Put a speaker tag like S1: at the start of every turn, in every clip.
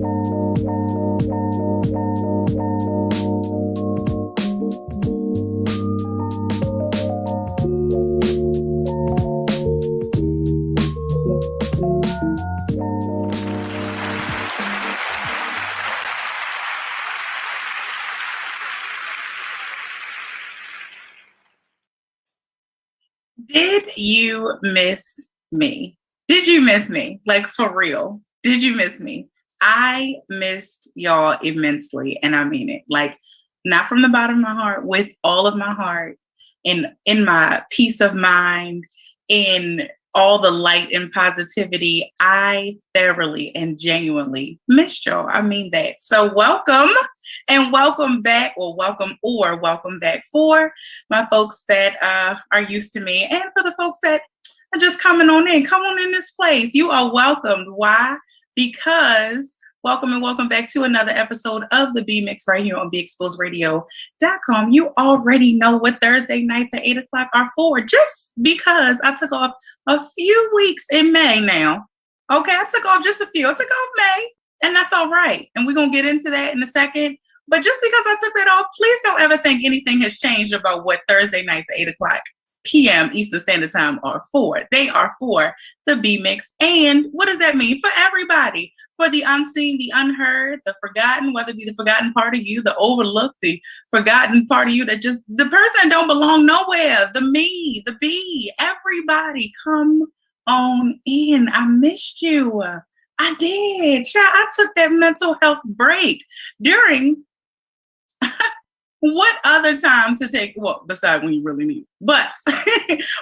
S1: Did you miss me? Did you miss me? Like, for real? Did you miss me? I missed y'all immensely, and I mean it. Like, not from the bottom of my heart, with all of my heart, in my peace of mind, in all the light and positivity. I thoroughly and genuinely missed y'all. I mean that. So welcome and welcome back, or welcome back for my folks that are used to me, and for the folks that are just coming on in. Come on in this place. You are welcomed. Why? Because welcome and welcome back to another episode of the B Mix right here on BeExposedRadio.com. You already know what Thursday nights at 8 o'clock are for, just because I took off a few weeks in May now. Okay, I took off just a few. I took off May, and that's all right. And we're going to get into that in a second. But just because I took that off, please don't ever think anything has changed about what Thursday nights at 8 o'clock p.m. Eastern Standard Time are for. They are for the B-Mix. And what does that mean? For everybody. For the unseen, the unheard, the forgotten, whether it be the forgotten part of you, the overlooked, the forgotten part of you, that just, the person that don't belong nowhere, the me, the B, everybody come on in. I missed you. I did. Child, I took that mental health break during what other time to take, well, besides when you really need it, but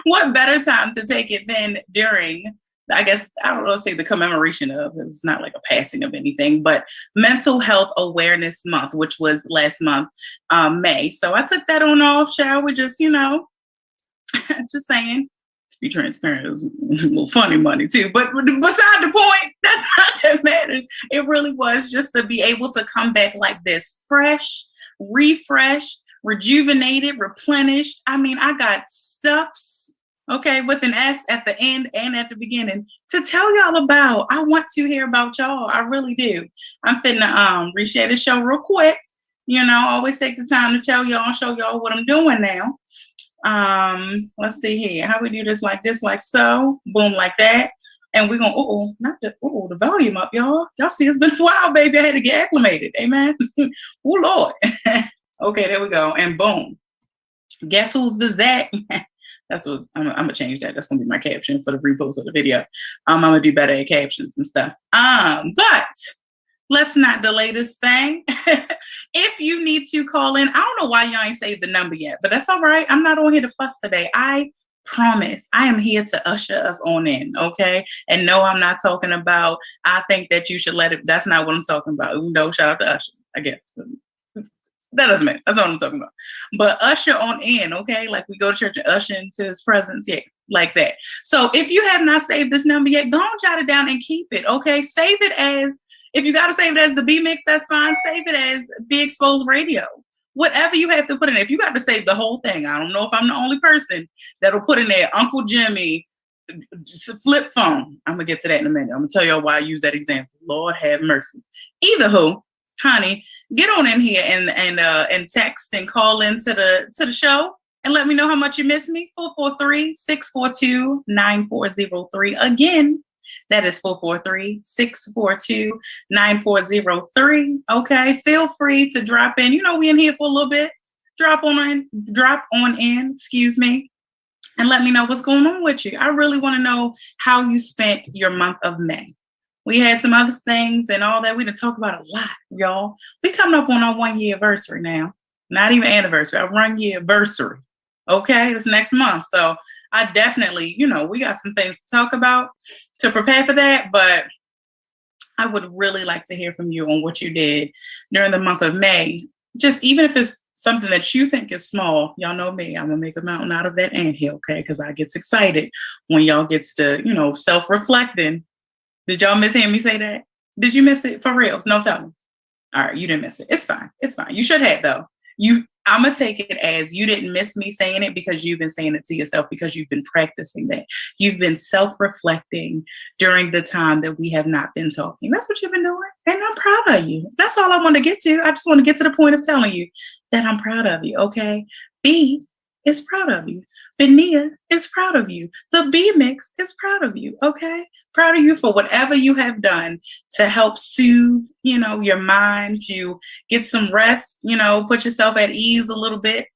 S1: what better time to take it than during, I guess, I don't know, say the commemoration of, it's not like a passing of anything, but Mental Health Awareness Month, which was last month, May. So I took that on off, child. We just, just saying, to be transparent, it was a little funny money too, but beside the point, that's not that matters. It really was just to be able to come back like this, fresh, refreshed, rejuvenated, replenished. I mean, I got stuffs, okay, with an S at the end and at the beginning to tell y'all about. I want to hear about y'all. I really do. I'm finna reshare the show real quick. Always take the time to tell y'all, show y'all what I'm doing now. Let's see here. How we do this, like so. Boom, like that. And we're gonna, the volume up, y'all. Y'all see, it's been a while, baby. I had to get acclimated. Amen. Oh, Lord. Okay, there we go. And boom. Guess who's the Zach? That's what I'm gonna change that. That's gonna be my caption for the repost of the video. I'm gonna do better at captions and stuff. But let's not delay this thing. If you need to call in, I don't know why y'all ain't saved the number yet, but that's all right. I'm not on here to fuss today. I promise I am here to usher us on in, okay? And no, I'm not talking about, I think that you should let it. That's not what I'm talking about. No, shout out to Usher, I guess. That doesn't matter. That's what I'm talking about. But usher on in, okay? Like we go to church and usher into his presence, yeah, like that. So if you have not saved this number yet, go and jot it down and keep it, okay? Save it as, if you got to save it as the B-Mix, that's fine. Save it as Be Exposed Radio. Whatever you have to put in. If you got to save the whole thing, I don't know if I'm the only person that'll put in there Uncle Jimmy, just a flip phone. I'm gonna get to that in a minute. I'm gonna tell y'all why I use that example. Lord have mercy. Either who, honey, get on in here and text and call into the show and let me know how much you miss me. 443-642-9403. Again, that is 443-642-9403. Okay, feel free to drop in. We in here for a little bit. Drop on in, excuse me, and let me know what's going on with you. I really want to know how you spent your month of May. We had some other things and all that. We didn't talk about a lot, y'all. We coming up on our 1 year anniversary now. Not even anniversary, our 1 year anniversary. Okay, it's next month. So I definitely, we got some things to talk about to prepare for that, but I would really like to hear from you on what you did during the month of May. Just even if it's something that you think is small, y'all know me, I'm gonna make a mountain out of that anthill, okay? Because I get excited when y'all gets to, self-reflecting. Did y'all miss hearing me say that? Did you miss it? For real? No, tell me. All right, you didn't miss it. It's fine. It's fine. You should have, though. I'm going to take it as you didn't miss me saying it because you've been saying it to yourself, because you've been practicing that. You've been self-reflecting during the time that we have not been talking. That's what you've been doing. And I'm proud of you. That's all I want to get to. I just want to get to the point of telling you that I'm proud of you. Okay. B is proud of you. Benia is proud of you. The B mix is proud of you. Okay. Proud of you for whatever you have done to help soothe, your mind, to get some rest, put yourself at ease a little bit.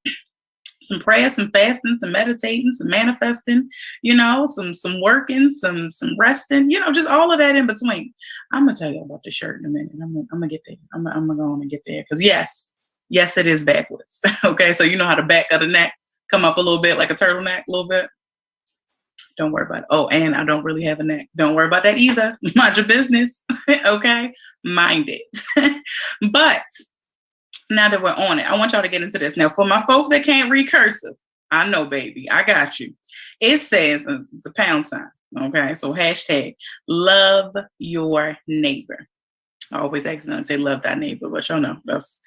S1: Some prayer, some fasting, some meditating, some manifesting, some working, some resting, just all of that in between. I'm gonna tell you about the shirt in a minute. I'm gonna get there. I'm gonna go on and get there. Because yes, it is backwards. Okay, so you know how the back of the neck come up a little bit like a turtleneck, a little bit. Don't worry about it. Oh, and I don't really have a neck. Don't worry about that either. Mind your business. Okay, mind it. But now that we're on it, I want y'all to get into this. Now, for my folks that can't read cursive, I know, baby, I got you. It says, it's a pound sign, okay? So hashtag love your neighbor. I always accidentally say love thy neighbor, but y'all know that's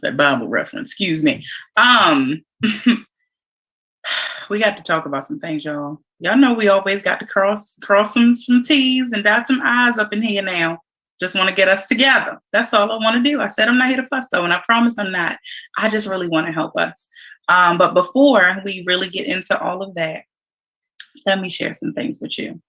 S1: that Bible reference. Excuse me. We got to talk about some things, y'all. Y'all know we always got to cross some T's and dot some I's up in here now. Just want to get us together. That's all I want to do. I said I'm not here to fuss, though, and I promise I'm not. I just really want to help us. But before we really get into all of that, let me share some things with you.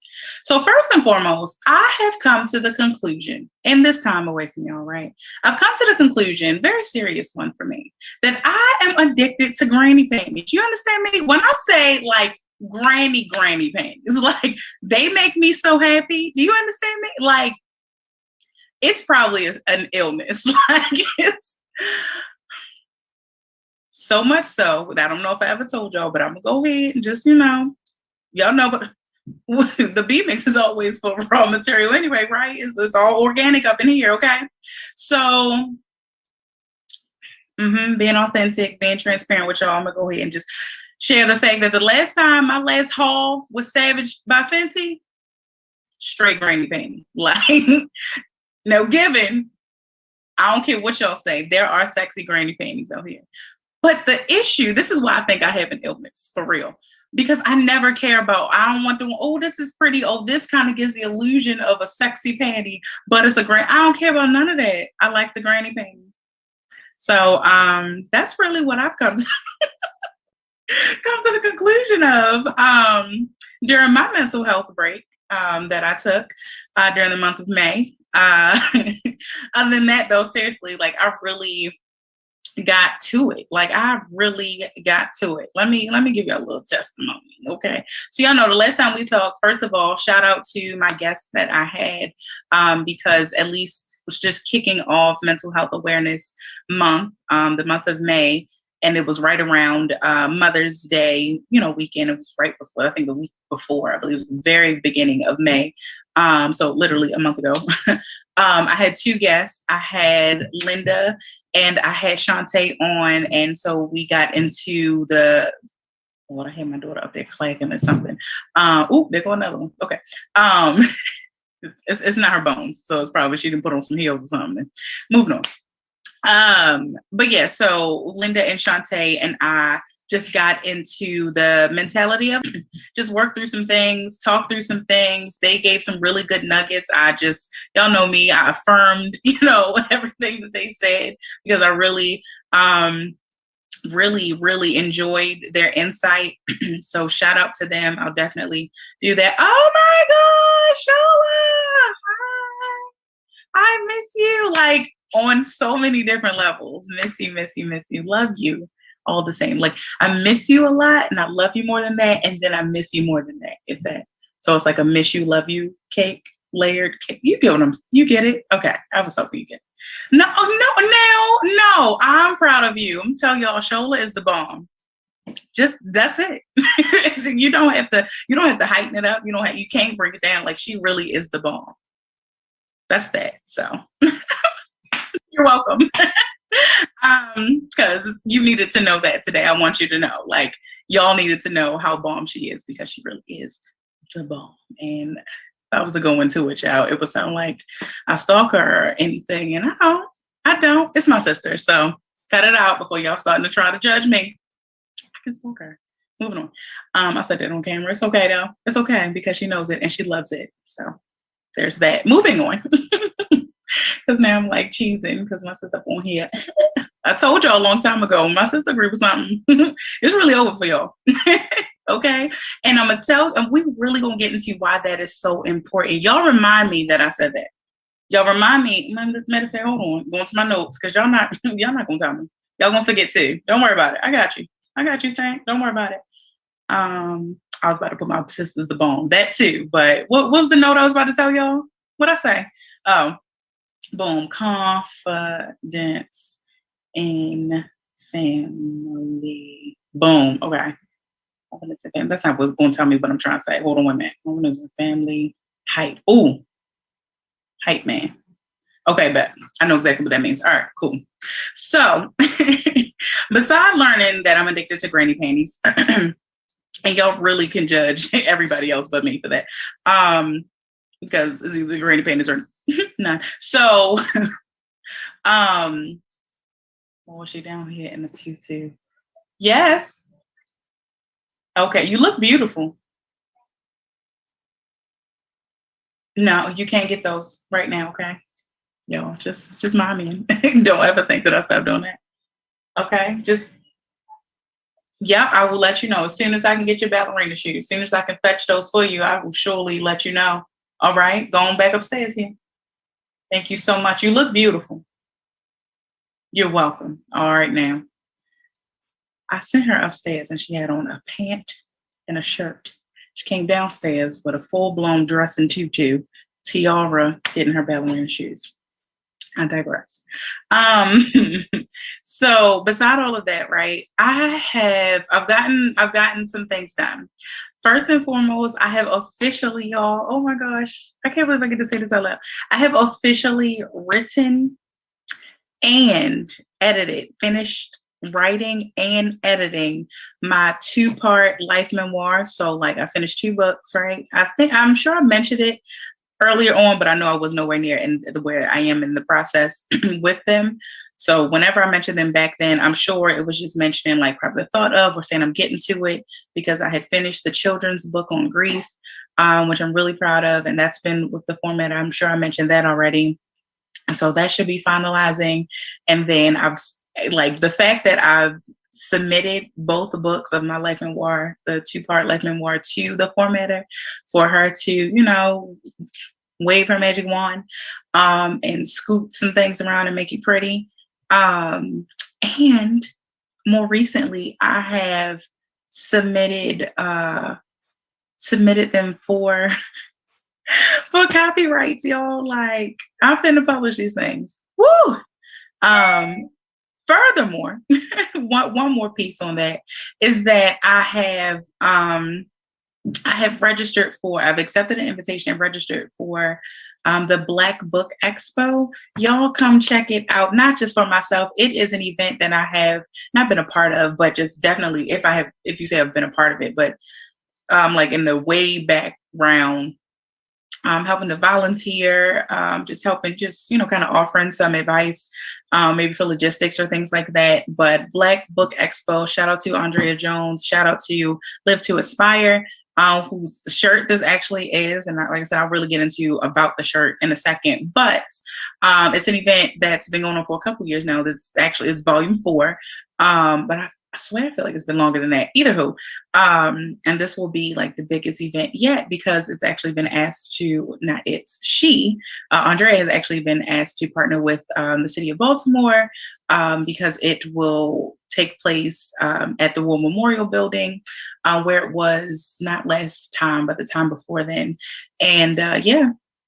S1: So first and foremost, I have come to the conclusion, in this time away from y'all, right? I've come to the conclusion, very serious one for me, that I am addicted to granny panties. You understand me? When I say like granny panties, like they make me so happy. Do you understand me? Like, it's probably an illness. Like, it's so much so that I don't know if I ever told y'all, but I'm gonna go ahead and just, y'all know, but the B mix is always for raw material anyway, right? It's all organic up in here, okay? So, being authentic, being transparent with y'all, I'm gonna go ahead and just share the fact that the last time my last haul was Savage by Fenty, straight granny panty. Like, now, given, I don't care what y'all say, there are sexy granny panties out here. But the issue, this is why I think I have an illness, for real. Because I never care about, I don't want this is pretty. Oh, this kind of gives the illusion of a sexy panty, but it's a I don't care about none of that. I like the granny panty. So that's really what I've come to the conclusion of during my mental health break that I took during the month of May. Other than that, though, seriously, like I really got to it. Like I really got to it. Let me give you a little testimony. Okay. So y'all know the last time we talked, first of all, shout out to my guests that I had, because at least was just kicking off Mental Health Awareness Month, the month of May. And it was right around Mother's Day, weekend. It was right before, I think the week before, I believe it was the very beginning of May. So literally a month ago. I had two guests. I had Linda and I had Shantae on. And so we got into I had my daughter up there clacking or something. There go another one. Okay. It's not her bones. So it's probably she didn't put on some heels or something. Moving on. But yeah, so Linda and Shantae and I just got into the mentality of just work through some things, talk through some things. They gave some really good nuggets. Y'all know me, I affirmed, everything that they said because I really, really enjoyed their insight. So shout out to them. I'll definitely do that. Oh my gosh, Shola! Hi. I miss you. Like, on so many different levels. Miss you, love you all the same. Like I miss you a lot and I love you more than that. And then I miss you more than that, if that. So it's like a miss you, love you cake, layered cake. You get it? Okay. I was hoping you get it. No, I'm proud of you. I'm telling y'all, Shola is the bomb. Just, that's it. You don't have to heighten it up. You can't bring it down. Like she really is the bomb. That's that. So you're welcome. Because you needed to know that today. I want you to know, like, y'all needed to know how bomb she is because she really is the bomb. And that was a good one too, y'all. It would sound like I stalk her or anything, and I don't. It's my sister, so cut it out before y'all starting to try to judge me. I can stalk her. Moving on. I said that on camera. It's okay though. It's okay because she knows it and she loves it. So there's that. Moving on. Because now I'm like cheesing because my sister on here. I told y'all a long time ago, my sister agreed with something. It's really over for y'all. Okay. And I'm gonna tell, and we really gonna get into why that is so important. Y'all remind me that I said that. Y'all remind me. Matter of fact, hold on, going to my notes because y'all not gonna tell me. Y'all gonna forget too. Don't worry about it. I got you. I got you, Saint. Don't worry about it. I was about to put my sisters the bone. That too. But what was the note I was about to tell y'all? What'd I say? Oh, boom. Confidence in family. Boom. Okay. That's not what's going to tell me what I'm trying to say. Hold on one minute. Confidence in family. Height. Ooh. Height, man. Okay, but I know exactly what that means. All right, cool. So, besides learning that I'm addicted to granny panties, and y'all really can judge everybody else but me for that, because it's either granny panties or not. So, what was she down here in the tutu? Yes. Okay, you look beautiful. No, you can't get those right now. Okay, yo, just mind me. Don't ever think that I stopped doing that. Okay, just yeah, I will let you know as soon as I can get your ballerina shoes. As soon as I can fetch those for you, I will surely let you know. All right, going back upstairs here. Thank you so much. You look beautiful. You're welcome. All right, now I sent her upstairs and she had on a pant and a shirt. She came downstairs with a full-blown dress and tutu, tiara, getting her ballerina shoes. I digress. Um, so beside all of that, right? I've gotten some things done. First and foremost, I have officially, y'all. Oh my gosh, I can't believe I get to say this out loud. I have officially written and finished writing and editing my 2-part life memoir. So like I finished 2 books, right? I'm sure I mentioned it earlier on, but I know I was nowhere near in where I am in the process with them. So whenever I mentioned them back then, I'm sure it was just mentioning like probably thought of or saying I'm getting to it because I had finished the children's book on grief, which I'm really proud of. And that's been with the format. I'm sure I mentioned that already. And so that should be finalizing. And then I've like the fact that I've submitted both the books of my life memoir, the 2-part life memoir to the formatter for her to, wave her magic wand and scoot some things around and make it pretty. And more recently, I have submitted them for copyrights, y'all. Like I'm finna publish these things. Woo! Furthermore, one more piece on that is that I've accepted an invitation and registered for the Black Book Expo. Y'all come check it out, not just for myself. It is an event that I have not been a part of, but just definitely if you say I've been a part of it, but like in the way background, helping to volunteer, just helping, kind of offering some advice, maybe for logistics or things like that. But Black Book Expo, shout out to Andrea Jones, shout out to Live to Aspire, whose shirt this actually is. And like I said, I'll really get into about the shirt in a second. But it's an event that's been going on for a couple years now. It's volume 4. But I swear I feel like it's been longer than that. Either who. And this will be like the biggest event yet because it's actually been asked to, not it's, she, Andrea has actually been asked to partner with the city of Baltimore because it will take place at the War Memorial Building where it was not last time, but the time before then. And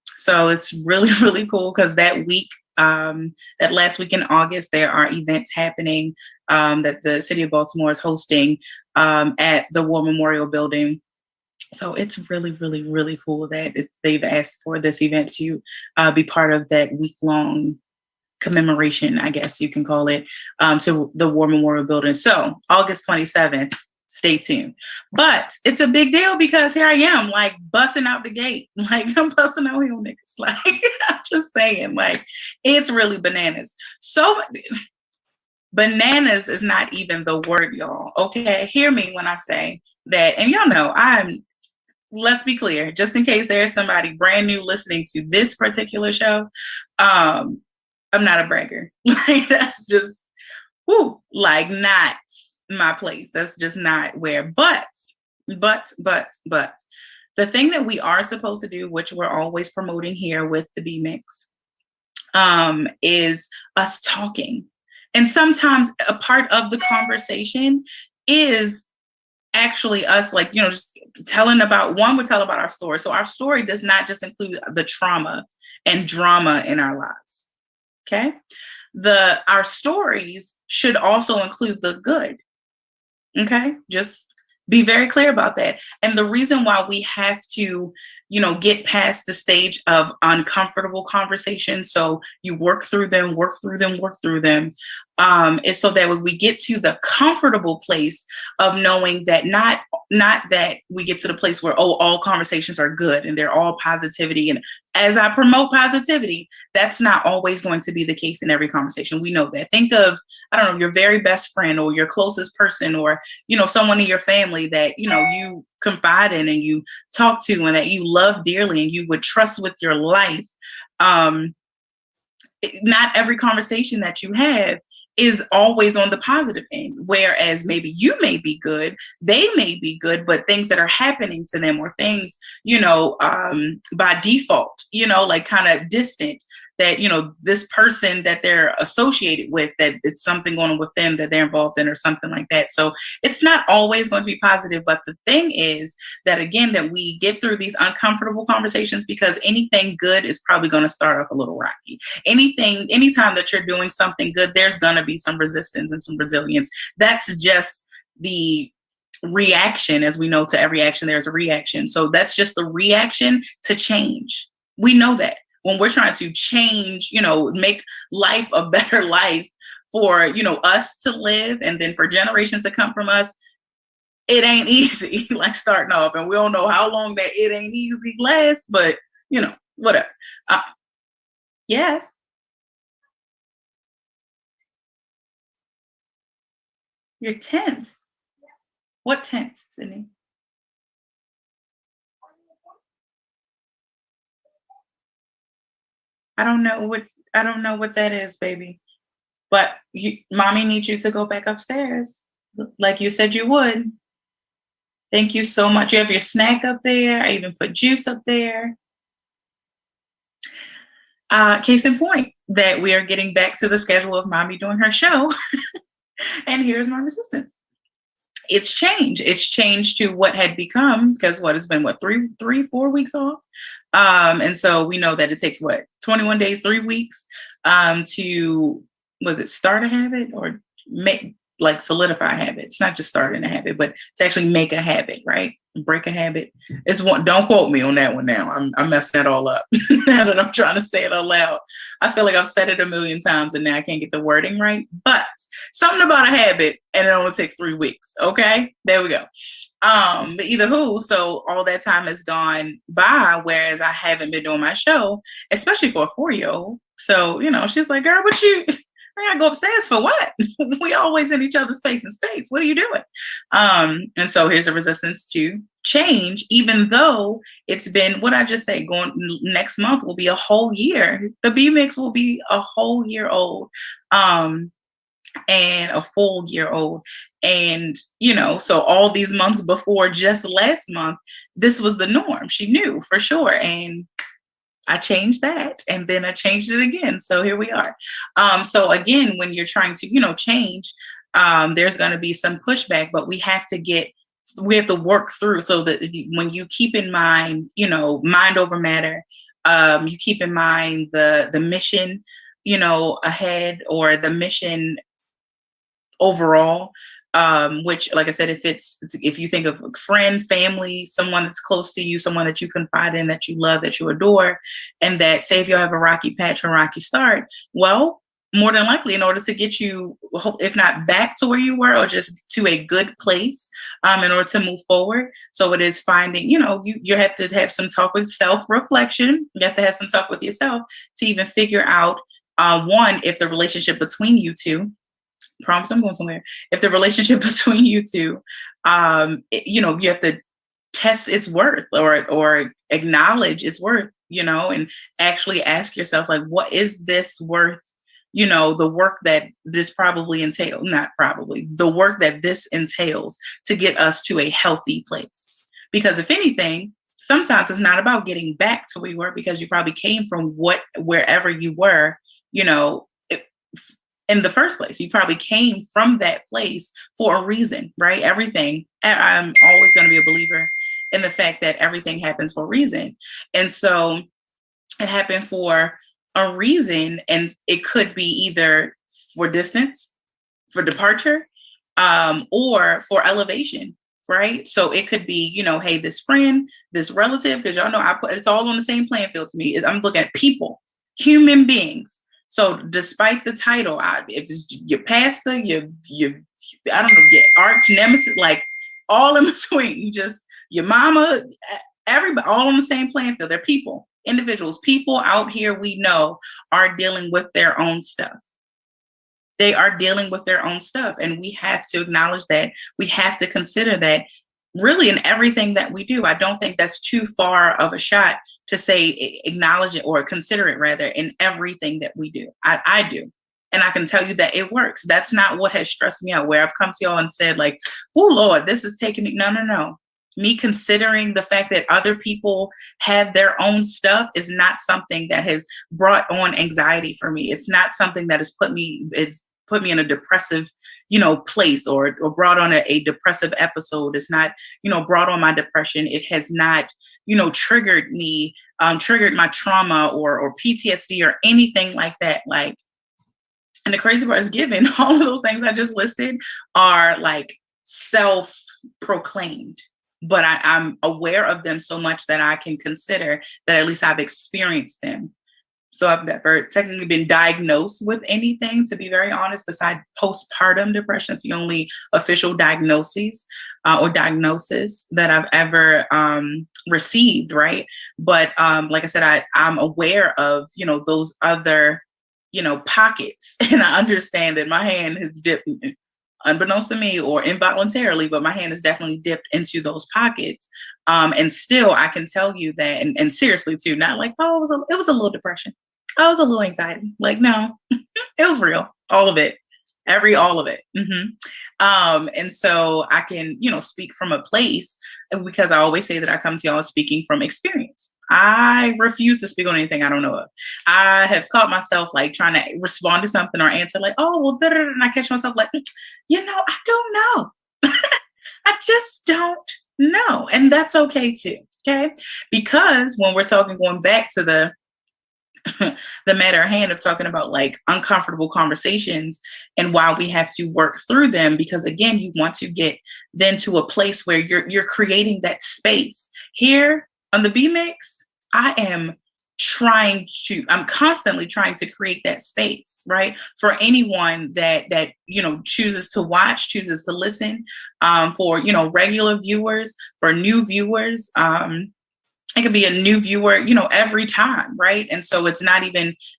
S1: so it's really, really cool because that week, that last week in August, there are events happening that the city of Baltimore is hosting at the War Memorial Building. So it's really, really, really cool that they've asked for this event to be part of that week-long commemoration, I guess you can call it, to the War Memorial Building. So August 27th, stay tuned. But it's a big deal because here I am, like busting out the gate. Like I'm busting out here, niggas. Like I'm just saying, like it's really bananas. So bananas is not even the word, y'all. Okay, hear me when I say that, and y'all know let's be clear, just in case there's somebody brand new listening to this particular show, um, I'm not a bragger. Like that's just, like not my place. That's just not where. But the thing that we are supposed to do, which we're always promoting here with the B Mix, is us talking. And sometimes a part of the conversation is actually us, like, just telling about we tell about our story. So our story does not just include the trauma and drama in our lives. Okay. Our stories should also include the good. Okay. Just be very clear about that. And the reason why we have to, get past the stage of uncomfortable conversations, so you work through them, is so that when we get to the comfortable place of knowing that not that we get to the place where, all conversations are good and they're all positivity. And as I promote positivity, that's not always going to be the case in every conversation. We know that. Think of, I don't know, your very best friend or your closest person, or, someone in your family that, you confide in and you talk to and that you love dearly and you would trust with your life. Not every conversation that you have is always on the positive end, whereas maybe you may be good, they may be good, but things that are happening to them, or things, by default, like kind of distant, that, this person that they're associated with, that it's something going on with them that they're involved in or something like that. So it's not always going to be positive. But the thing is that, again, that we get through these uncomfortable conversations, because anything good is probably going to start off a little rocky. Anytime that you're doing something good, there's going to be some resistance and some resilience. That's just the reaction. As we know, to every action, there's a reaction. So that's just the reaction to change. We know that. When we're trying to change, make life a better life for, us to live, and then for generations to come from us, it ain't easy, like starting off. And we don't know how long that it ain't easy lasts, but, whatever. Yes. Your tent. What tent, Sydney? I don't know what that is, baby. But mommy needs you to go back upstairs, like you said you would. Thank you so much. You have your snack up there. I even put juice up there. Case in point, that we are getting back to the schedule of mommy doing her show. And here's my resistance. It's changed. It's changed to what had become, because it's been 4 weeks off. And so we know that it takes 21 days, 3 weeks, to, start a habit, or make, like, solidify a habit. It's not just starting a habit, but to actually make a habit, right? Break a habit. Don't quote me on that one now. I'm messing that all up. Now that I'm trying to say it out loud, I feel like I've said it a million times and now I can't get the wording right. But something about a habit, and it only takes 3 weeks. Okay, there we go. But either who, so all that time has gone by, whereas I haven't been doing my show, especially for a 4-year-old. So, she's like, girl, I gotta go upstairs for what? We always in each other's face and space. What are you doing? And so here's a resistance to change, even though it's been, what I just say, going next month will be a whole year. The B Mix will be a whole year old. And a full year old. And, so all these months before, just last month, this was the norm. She knew for sure. And I changed that, and then I changed it again. So here we are. So again, when you're trying to, change, there's going to be some pushback, but we have to work through, so that when you keep in mind, mind over matter, you keep in mind the mission, ahead, or the mission overall, which, like I said, if you think of friend, family, someone that's close to you, someone that you confide in, that you love, that you adore, and that, say if you have a rocky patch or rocky start, well, more than likely, in order to get you, if not back to where you were, or just to a good place, in order to move forward. So it is finding, you have to have some talk with self-reflection. You have to have some talk with yourself to even figure out, one, if the relationship between you two, promise I'm going somewhere. If the relationship between you two, you have to test its worth, or acknowledge its worth, and actually ask yourself, like, what is this worth? The work that this probably entails, not probably, the work that this entails to get us to a healthy place. Because if anything, sometimes it's not about getting back to where you were, because you probably came from wherever you were, you know, in the first place. You probably came from that place for a reason, right? Everything. I'm always going to be a believer in the fact that everything happens for a reason. And so it happened for a reason, and it could be either for distance, for departure, or for elevation, right? So it could be, hey, this friend, this relative, because y'all know it's all on the same playing field to me. I'm looking at people, human beings. So despite the title, if it's your pastor, your I don't know, your arch nemesis, like all in between, just your mama, everybody, all on the same playing field. They're people, individuals, people out here we know are dealing with their own stuff. They are dealing with their own stuff. And we have to acknowledge that. We have to consider that really in everything that we do. I don't think that's too far of a shot to say acknowledge it, or consider it rather, in everything that we do. I do. And I can tell you that it works. That's not what has stressed me out, where I've come to y'all and said, like, oh, Lord, this is taking me. No. Me considering the fact that other people have their own stuff is not something that has brought on anxiety for me. It's not something that has put me in a depressive, place, or brought on a depressive episode. It's not, brought on my depression. It has not, triggered me, triggered my trauma or PTSD or anything like that. Like, and the crazy part is, given all of those things I just listed are like self-proclaimed, but I'm aware of them so much that I can consider that at least I've experienced them. So I've never technically been diagnosed with anything, to be very honest, besides postpartum depression. It's the only official diagnosis that I've ever received, right? But like I said, I'm aware of, those other, pockets. And I understand that my hand has dipped, unbeknownst to me or involuntarily, but my hand has definitely dipped into those pockets. And still, I can tell you that, and seriously too, not like, oh, it was a little depression. Oh, it was a little anxiety. Like, no, it was real. All of it. All of it. And so I can, speak from a place, because I always say that I come to y'all speaking from experience. I refuse to speak on anything I don't know of. I have caught myself like trying to respond to something or answer like, oh, well, and I catch myself like, I don't know. I just don't know. And that's okay too. Okay. Because when we're going back to the matter at hand of talking about like uncomfortable conversations and why we have to work through them, because again, you want to get then to a place where you're creating that space. Here on the B Mix, I'm constantly trying to create that space, right? For anyone that chooses to watch, chooses to listen, for regular viewers, for new viewers, it could be a new viewer, every time, right? And so it's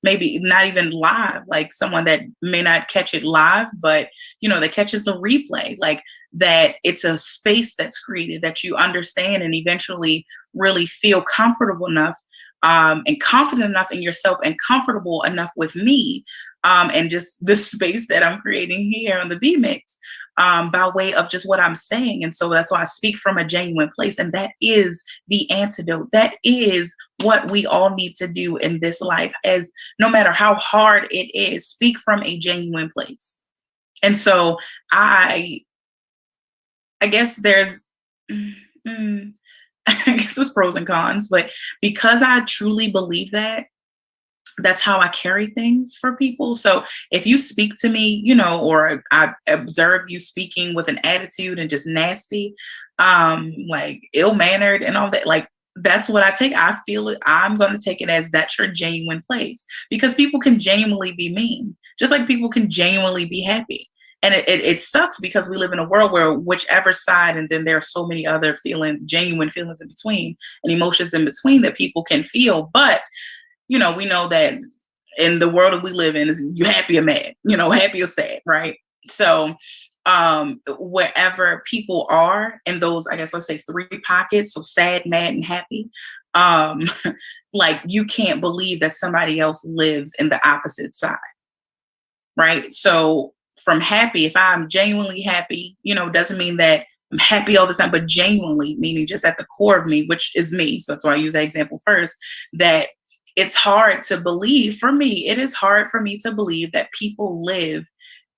S1: maybe not even live, like someone that may not catch it live, but, that catches the replay, like that it's a space that's created that you understand and eventually really feel comfortable enough, and confident enough in yourself and comfortable enough with me, and just the space that I'm creating here on the B Mix, by way of just what I'm saying. And so that's why I speak from a genuine place. And that is the antidote. That is what we all need to do in this life, as no matter how hard it is, speak from a genuine place. And so I guess there's, I guess there's pros and cons, but because I truly believe that, that's how I carry things for people. So if you speak to me, or I observe you speaking with an attitude and just nasty, like ill-mannered and all that, like that's what I take. I feel it. I'm going to take it as that's your genuine place, because people can genuinely be mean, just like people can genuinely be happy. And it sucks, because we live in a world where whichever side, and then there are so many other genuine feelings in between, and emotions in between that people can feel. But we know that in the world that we live in, is you happy or mad, happy or sad, right? So wherever people are in those, I guess, let's say 3 pockets, so sad, mad, and happy, um, like you can't believe that somebody else lives in the opposite side, right? So from happy, if I'm genuinely happy, doesn't mean that I'm happy all the time, but genuinely, meaning just at the core of me, which is me. So that's why I use that example first, that it's hard to believe, for me, it is hard for me to believe that people live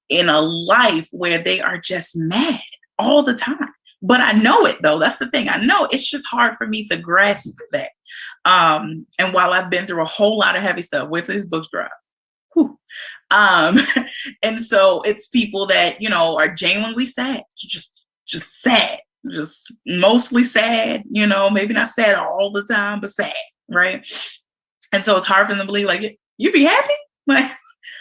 S1: in a life where they are just mad all the time. But I know it though. That's the thing. I know it's just hard for me to grasp that. And while I've been through a whole lot of heavy stuff, wait till these books drop. Whew. Um, and so it's people that, are genuinely sad, just sad, just mostly sad, maybe not sad all the time, but sad, right? And so it's hard for them to believe, like, you be happy? Like,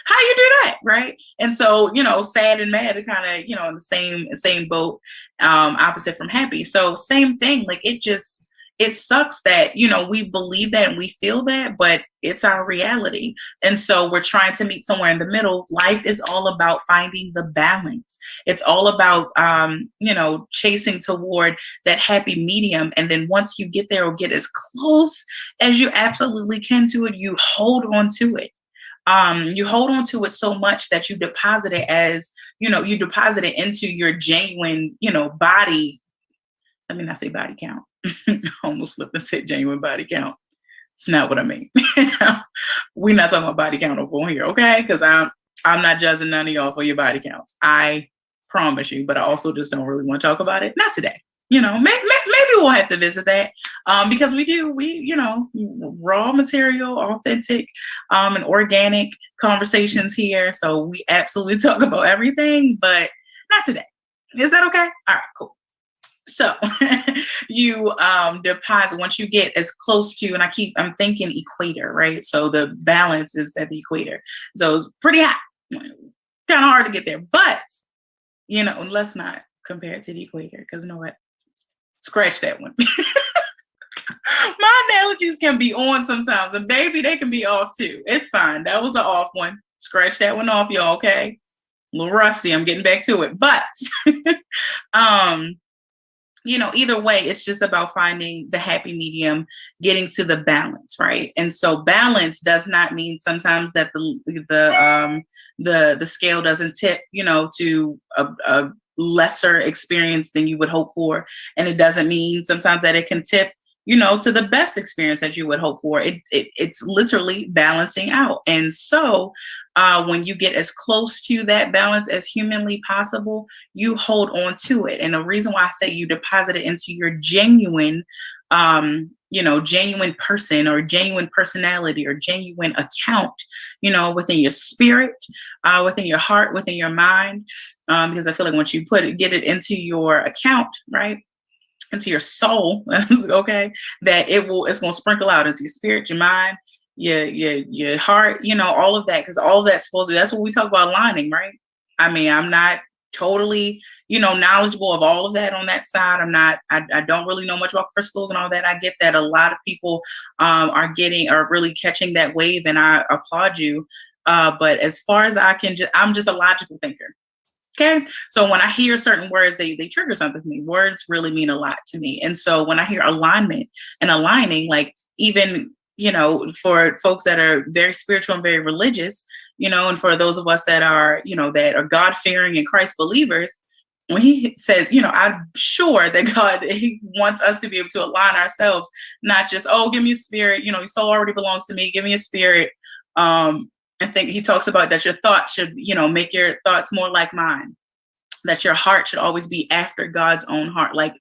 S1: how you do that, right? And so, sad and mad are kind of, in the same boat, opposite from happy. So same thing, like it sucks that, we believe that and we feel that, but it's our reality. And so we're trying to meet somewhere in the middle. Life is all about finding the balance. It's all about, chasing toward that happy medium. And then once you get there or get as close as you absolutely can to it, you hold on to it. You hold on to it so much that you deposit it as, you deposit it into your genuine, body. Let me not say body count. I almost slipped and said genuine body count. It's not what I mean. We're not talking about body count over here, okay? Because I'm not judging none of y'all for your body counts. I promise you, but I also just don't really want to talk about it. Not today. Maybe we'll have to visit that, because we raw material, authentic, and organic conversations here. So we absolutely talk about everything, but not today. Is that okay? All right, cool. So you deposit once you get as close to, and I'm thinking equator, right? So the balance is at the equator. So it's pretty hot, kind of hard to get there, but let's not compare it to the equator, because you know what? Scratch that one. My analogies can be on sometimes, and baby, they can be off too. It's fine. That was an off one. Scratch that one off, y'all. Okay, a little rusty. I'm getting back to it, but either way, it's just about finding the happy medium, getting to the balance, right? And so balance does not mean sometimes that the scale doesn't tip, to a lesser experience than you would hope for, and it doesn't mean sometimes that it can tip, to the best experience that you would hope for. It's literally balancing out. And so when you get as close to that balance as humanly possible, you hold on to it. And the reason why I say you deposit it into your genuine, genuine person or genuine personality or genuine account, within your spirit, within your heart, within your mind, because I feel like once you get it into your account, right, into your soul, okay, that it's going to sprinkle out into your spirit, your mind, your heart, all of that, because all of that's supposed to, that's what we talk about aligning, right? I mean, I'm not totally, knowledgeable of all of that on that side. I don't really know much about crystals and all that. I get that a lot of people are really catching that wave, and I applaud you. But as far as I'm just a logical thinker. Okay. So when I hear certain words, they trigger something to me. Words really mean a lot to me. And so when I hear alignment and aligning, like even, for folks that are very spiritual and very religious, and for those of us that are, that are God-fearing and Christ believers, when he says, I'm sure that God, he wants us to be able to align ourselves, not just, oh, give me a spirit, your soul already belongs to me. Give me a spirit. I think he talks about that your thoughts should, make your thoughts more like mine, that your heart should always be after God's own heart. Like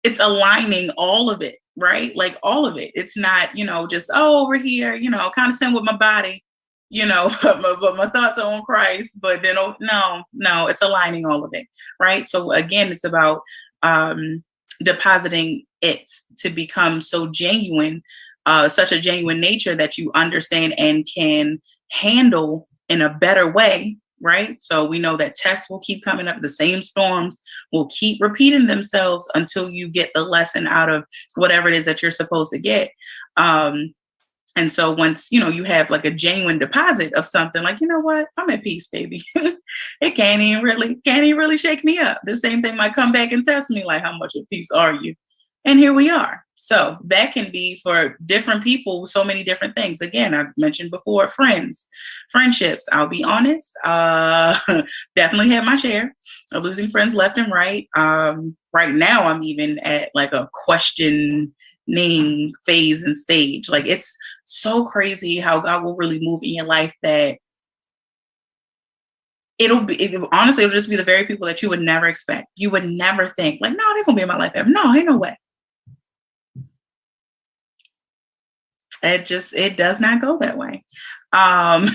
S1: it's aligning all of it, right? Like all of it. It's not, just, oh, over here, kind of same with my body, but my thoughts are on Christ, but then, no, it's aligning all of it, right? So again, it's about depositing it to become so genuine, such a genuine nature that you understand and can handle in a better way, right? So we know that tests will keep coming up. The same storms will keep repeating themselves until you get the lesson out of whatever it is that you're supposed to get. And so once, you have like a genuine deposit of something, like, you know what, I'm at peace, baby. It can't even really shake me up. The same thing might come back and test me, like, how much at peace are you? And here we are. So that can be for different people, so many different things. Again, I've mentioned before, friendships. I'll be honest, definitely had my share of losing friends left and right. Right now, I'm even at like a questioning phase and stage. Like, it's so crazy how God will really move in your life that honestly, it'll just be the very people that you would never expect. You would never think, like, no, they're gonna be in my life ever. No, ain't no way. It does not go that way. Um,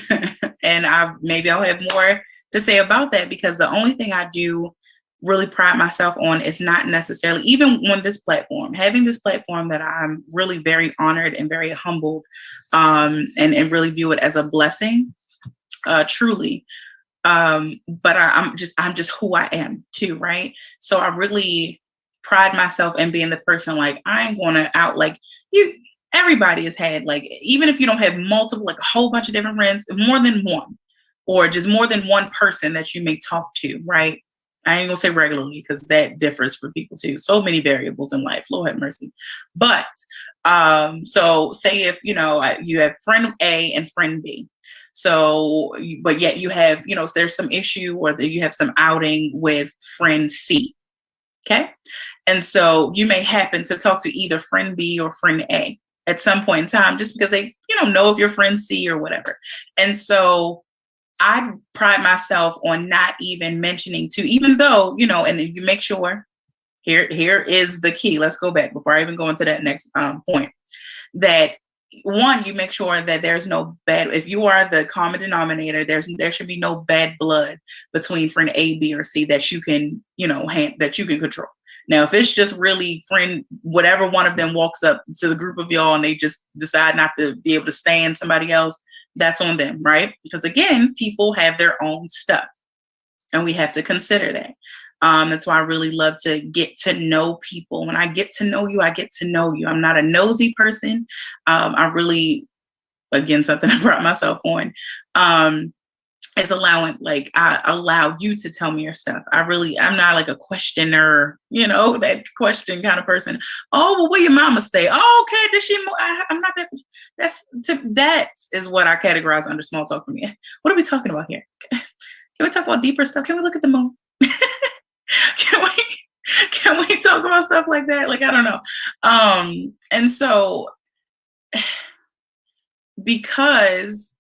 S1: and maybe I'll have more to say about that, because the only thing I do really pride myself on is not necessarily, even on this platform, having this platform that I'm really very honored and very humbled, and really view it as a blessing, truly. But I'm just who I am too, right? So I really pride myself in being the person, like, I ain't gonna out like you. Everybody has had, like, even if you don't have multiple, like a whole bunch of different friends, more than one, or just more than one person that you may talk to, right? I ain't gonna say regularly, because that differs for people too. So many variables in life. Lord have mercy. But so say if you have friend A and friend B. So, but yet you have, there's some issue, or that you have some outing with friend C. Okay. And so you may happen to talk to either friend B or friend A at some point in time, just because they, know of your friend C or whatever. And so I pride myself on not even mentioning to, even though, and you make sure, here is the key. Let's go back before I even go into that next point. That one, you make sure that there's no bad, if you are the common denominator, there should be no bad blood between friend A, B, or C that you can, that you can control. Now, if it's just really friend, whatever one of them walks up to the group of y'all and they just decide not to be able to stand somebody else, that's on them, right? Because again, people have their own stuff, and we have to consider that. That's why I really love to get to know people. When I get to know you, I get to know you. I'm not a nosy person. I really, again, something I brought myself on, is I allow you to tell me your stuff. I'm not like a questioner, that question kind of person. Oh, well, where your mama stay? Oh, okay. Did she move? I'm not that. That is what I categorize under small talk for me. What are we talking about here? Can we talk about deeper stuff? Can we look at the moon? can we can we talk about stuff like that? Like, I don't know. And so, because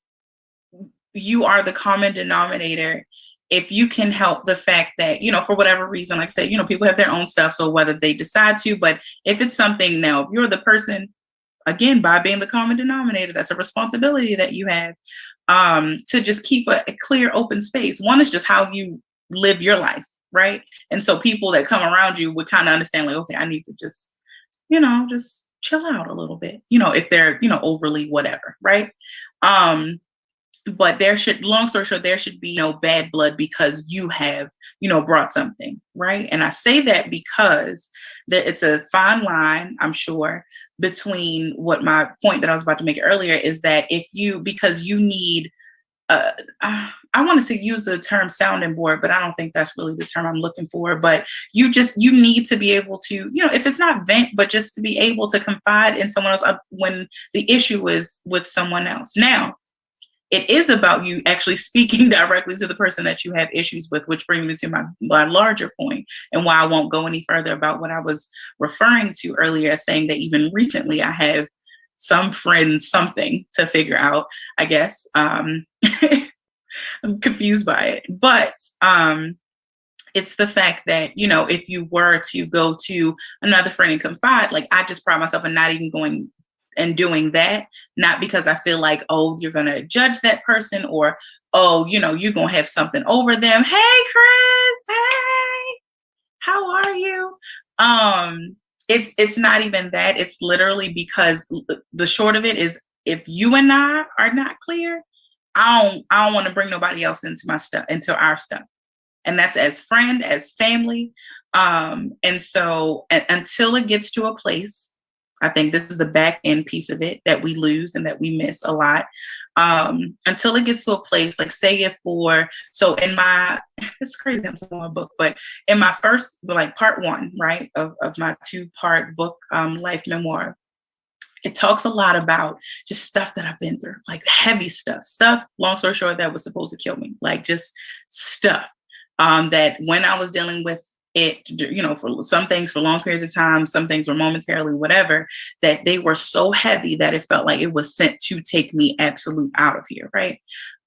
S1: you are the common denominator, if you can help the fact that, for whatever reason, like I said, people have their own stuff, so whether they decide to, but if it's something, now if you're the person, again, by being the common denominator, that's a responsibility that you have, to just keep a clear, open space. One is just how you live your life, right? And so people that come around you would kind of understand, like, okay, I need to just, just chill out a little bit, if they're, overly whatever, right? But long story short, there should be no bad blood because you have, brought something, right? And I say that because that it's a fine line, I'm sure, between what my point that I was about to make earlier is that because you need, I want to say use the term sounding board, but I don't think that's really the term I'm looking for. But you need to be able to, if it's not vent, but just to be able to confide in someone else when the issue is with someone else. Now, it is about you actually speaking directly to the person that you have issues with, which brings me to my larger point, and why I won't go any further about what I was referring to earlier, saying that even recently I have some friends something to figure out, I guess. I'm confused by it. But it's the fact that, if you were to go to another friend and confide, like, I just pride myself in not even going and doing that, not because I feel like, oh, you're going to judge that person, or, oh, you're going to have something over them. Hey, Chris. Hey, how are you? It's not even that. It's literally because the short of it is, if you and I are not clear, I don't want to bring nobody else into our stuff. And that's as friend, as family. And so until it gets to a place I think this is the back end piece of it that we lose and that we miss a lot, until it gets to a place like, say if for, so in my, it's crazy I'm talking about a book, but in my first, like part one, right, of my 2-part book, life memoir, it talks a lot about just stuff that I've been through, like heavy stuff, long story short, that was supposed to kill me, like just stuff, that when I was dealing with it, for some things for long periods of time, some things were momentarily, whatever, that they were so heavy that it felt like it was sent to take me absolute out of here. Right.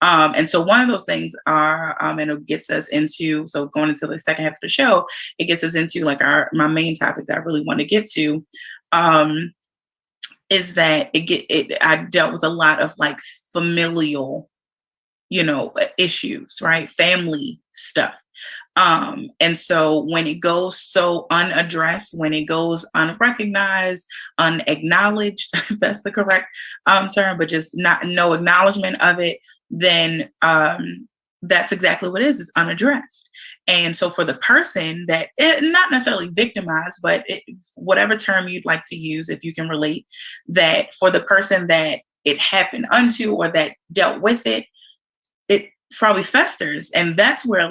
S1: And so one of those things are, and it gets us into, so going into the second half of the show, it gets us into like my main topic that I really want to get to, is that I dealt with a lot of like familial, issues, right? Family stuff. And so when it goes so unaddressed, when it goes unrecognized, unacknowledged, if that's the correct term, but just no acknowledgement of it, then that's exactly what it is. It's unaddressed. And so for the person that, not necessarily victimized, but whatever term you'd like to use, if you can relate, that for the person that it happened unto or that dealt with it, it probably festers. And that's where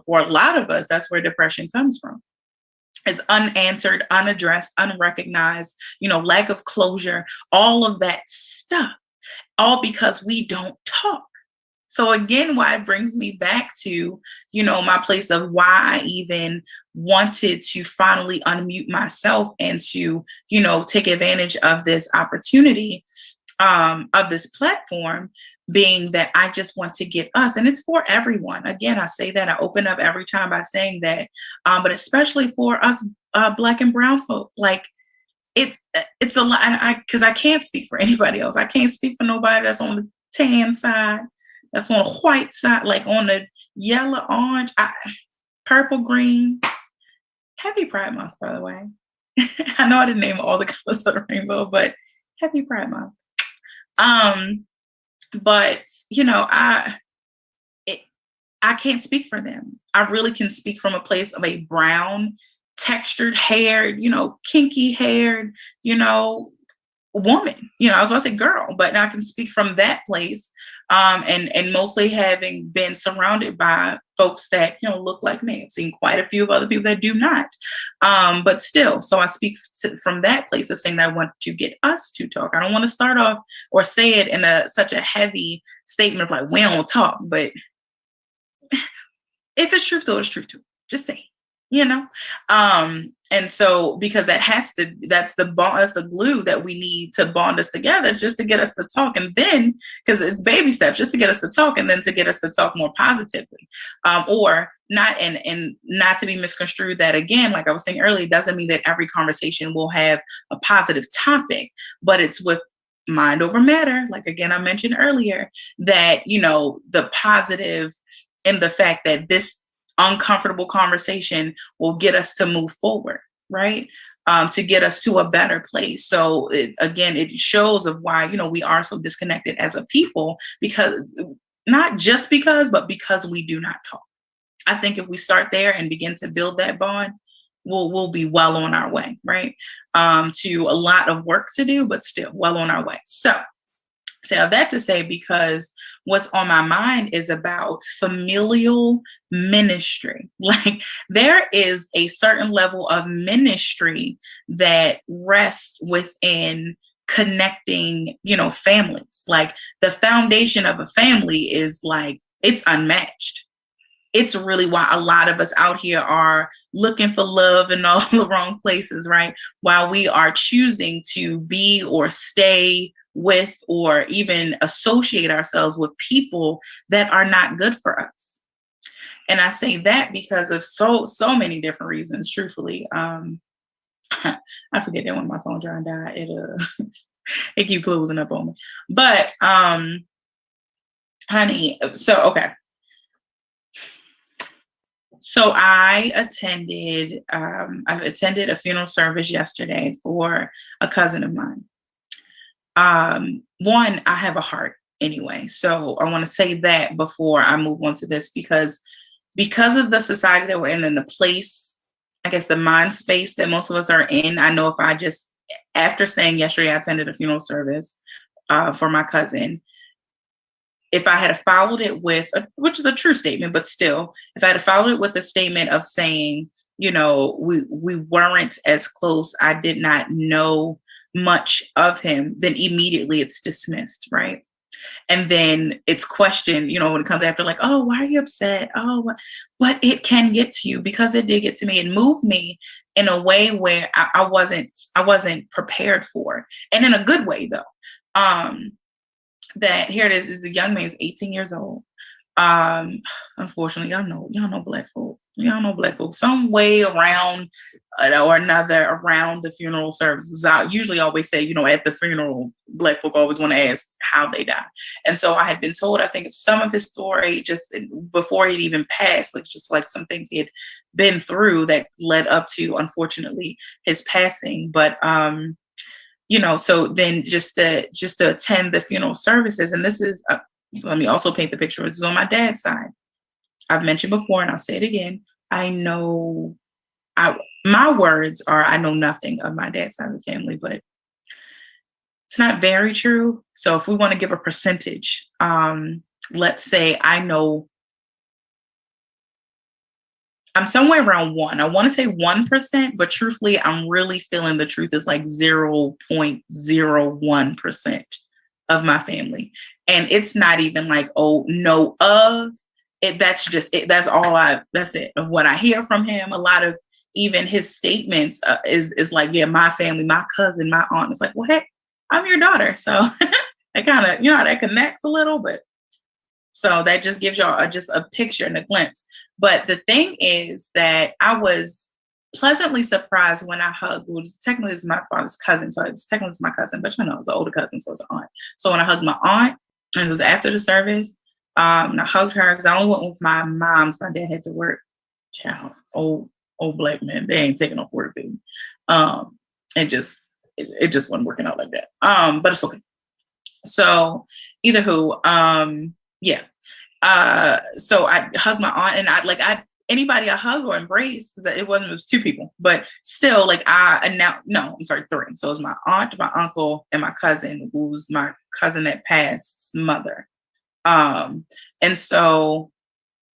S1: for a lot of us, that's where depression comes from. It's unanswered, unaddressed, unrecognized, lack of closure, all of that stuff, all because we don't talk. So again, why it brings me back to, my place of why I even wanted to finally unmute myself and to, take advantage of this opportunity, of this platform, being that I just want to get us, and it's for everyone. Again, I say that, I open up every time by saying that, but especially for us Black and brown folk, like it's a lot, because I can't speak for anybody else. I can't speak for nobody that's on the tan side, that's on the white side, like on the yellow, orange, purple, green. Happy Pride Month, by the way. I know I didn't name all the colors of the rainbow, but happy Pride Month. But I can't speak for them. I really can speak from a place of a brown, textured haired, kinky haired, woman. I was about to say girl, but I can speak from that place. And mostly having been surrounded by folks that, look like me. I've seen quite a few of other people that do not. But still, so I speak from that place of saying that I want to get us to talk. I don't want to start off or say it in such a heavy statement of like, we don't talk, but if it's truth, it's truth too. Just say, and so because that's the glue that we need to bond us together. It's just to get us to talk, and then because it's baby steps, just to get us to talk, and then to get us to talk more positively, or not, and not to be misconstrued that, again, like I was saying earlier, doesn't mean that every conversation will have a positive topic, but it's with mind over matter. Like, again, I mentioned earlier that, the positive in the fact that this uncomfortable conversation will get us to move forward, right? To get us to a better place. So it shows of why, we are so disconnected as a people, because not just but because we do not talk. I think if we start there and begin to build that bond, we'll be well on our way, right? To a lot of work to do, but still well on our way. So I have that to say because what's on my mind is about familial ministry. Like, there is a certain level of ministry that rests within connecting, families. Like, the foundation of a family is like, it's unmatched. It's really why a lot of us out here are looking for love in all the wrong places, right? While we are choosing to be or stay with or even associate ourselves with people that are not good for us. And I say that because of so many different reasons, truthfully. I forget that when my phone dry and die, it keep closing up on me. But honey, so okay. So I attended a funeral service yesterday for a cousin of mine. One, I have a heart anyway. So I want to say that before I move on to this, because of the society that we're in and the place, I guess the mind space that most of us are in, I know if I just after saying yesterday I attended a funeral service for my cousin, if I had followed it with, which is a true statement, but still, if I had followed it with a statement of saying, we weren't as close, I did not know much of him, then immediately it's dismissed, right? And then it's questioned, when it comes after, like, oh, why are you upset? Oh, what? But it can get to you, because it did get to me. It moved me in a way where I wasn't prepared for, and in a good way though. That here it is a young man who's 18 years old. Unfortunately, y'all know black folk. Y'all know black folk some way around or another around the funeral services. I usually always say, at the funeral, black folk always want to ask how they die. And so I had been told, I think, of some of his story just before he'd even passed, like just like some things he had been through that led up to, unfortunately, his passing. But so then just to attend the funeral services, and this is let me also paint the picture. This is on my dad's side. I've mentioned before, and I'll say it again. My words are, I know nothing of my dad's side of the family, but it's not very true. So if we want to give a percentage, let's say I'm somewhere around 1. I want to say 1%, but truthfully, I'm really feeling the truth is like 0.01% of my family. And it's not even like, oh, know of it. That's just it. That's it. Of what I hear from him. A lot of even his statements is like, yeah, my family, my cousin, my aunt. It's like, well, hey, I'm your daughter. So that kind of, that connects a little bit. So that just gives y'all just a picture and a glimpse. But the thing is that I was pleasantly surprised when I hugged, which technically is my father's cousin. So it's technically my cousin, but it's an older cousin, so it's an aunt. So when I hugged my aunt, and it was after the service, and I hugged her because I only went with my mom's. My dad had to work. Child, old black men, they ain't taking off work, baby. It just wasn't working out like that. But it's okay. So either who, yeah. So I hugged my aunt, and anybody I hugged or embraced, because it was 2 people, but still, like I'm sorry, 3. So it was my aunt, my uncle, and my cousin, who's my cousin that passed's mother. And so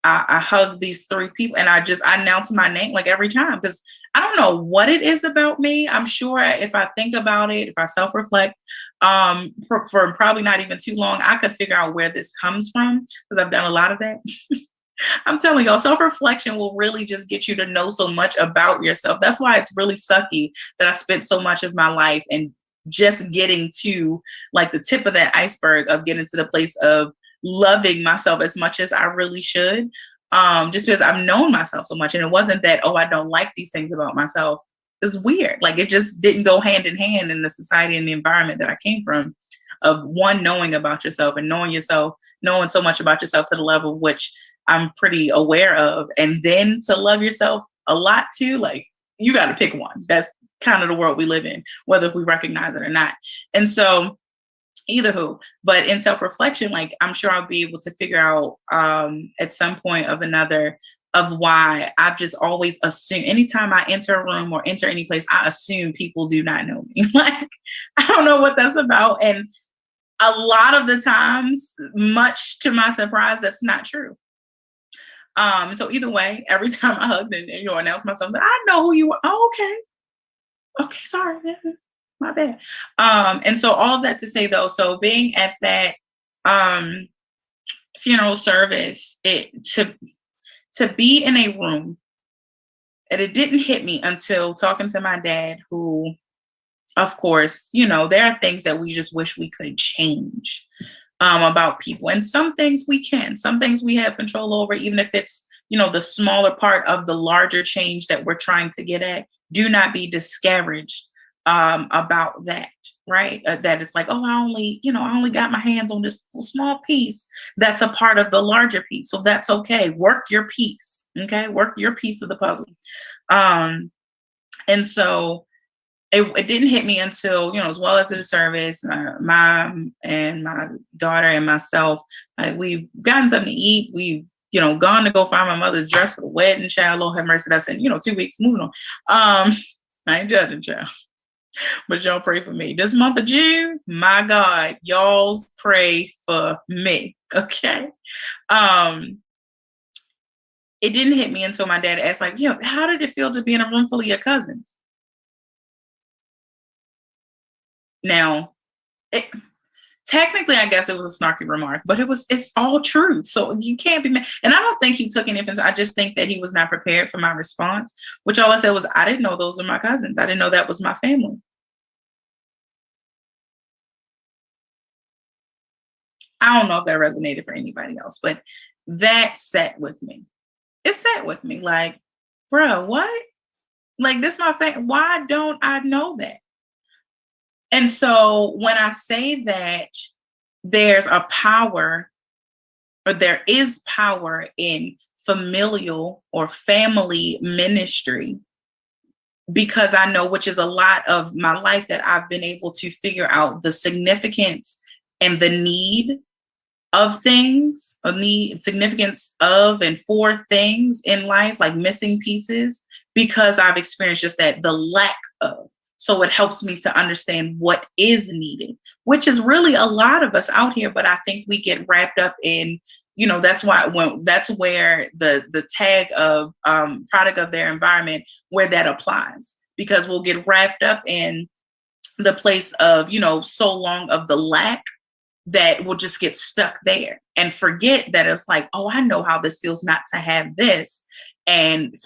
S1: I hugged these 3 people, and I announced my name like every time, because I don't know what it is about me. I'm sure if I think about it, if I self-reflect, for probably not even too long, I could figure out where this comes from, because I've done a lot of that. I'm telling y'all, self-reflection will really just get you to know so much about yourself. That's why it's really sucky that I spent so much of my life and just getting to like the tip of that iceberg of getting to the place of loving myself as much as I really should. Just because I've known myself so much. And it wasn't that, oh, I don't like these things about myself. It's weird. Like it just didn't go hand in hand in the society and the environment that I came from, of one, knowing about yourself and knowing so much about yourself to the level which I'm pretty aware of. And then to love yourself a lot too, like you got to pick one. That's kind of the world we live in, whether we recognize it or not. And so either who, but in self-reflection, like I'm sure I'll be able to figure out at some point of another of why I've just always assumed anytime I enter a room or enter any place, I assume people do not know me. Like, I don't know what that's about. And a lot of the times, much to my surprise, that's not true. So either way, every time I hugged and announce myself, I know who you are. Oh, okay, sorry. My bad. And so all that to say though, so being at that funeral service, to be in a room, and it didn't hit me until talking to my dad, who, of course, there are things that we just wish we could change about people. And some things we can, some things we have control over, even if it's, the smaller part of the larger change that we're trying to get at. Do not be discouraged about that, right? That it's like, oh, I only got my hands on this small piece. That's a part of the larger piece. So that's okay. Work your piece. Okay. Work your piece of the puzzle. And so it didn't hit me until, as well after the service, my mom and my daughter and myself, we've gotten something to eat. We've, gone to go find my mother's dress for the wedding, child, Lord have mercy. That's in, 2 weeks, moving on. I ain't judging, child. But y'all pray for me. This month of June, my God, y'all's pray for me. Okay. Um, it didn't hit me until my dad asked, like, how did it feel to be in a room full of your cousins? Now, it, technically, I guess it was a snarky remark, but it's all truth. So you can't be mad. And I don't think he took any offense. I just think that he was not prepared for my response, which all I said was, I didn't know those were my cousins. I didn't know that was my family. I don't know if that resonated for anybody else, but that sat with me. It sat with me like, bro, what? Like, this my family. Why don't I know that? And so when I say that there's a power, or there is power in familial or family ministry, because I know, which is a lot of my life, that I've been able to figure out the significance and the need of things, or need significance of and for things in life, like missing pieces, because I've experienced just that, the lack of. So it helps me to understand what is needed, which is really a lot of us out here. But I think we get wrapped up in, that's where the tag of product of their environment, where that applies, because we'll get wrapped up in the place of, so long of the lack, that will just get stuck there and forget that it's like, oh, I know how this feels not to have this. And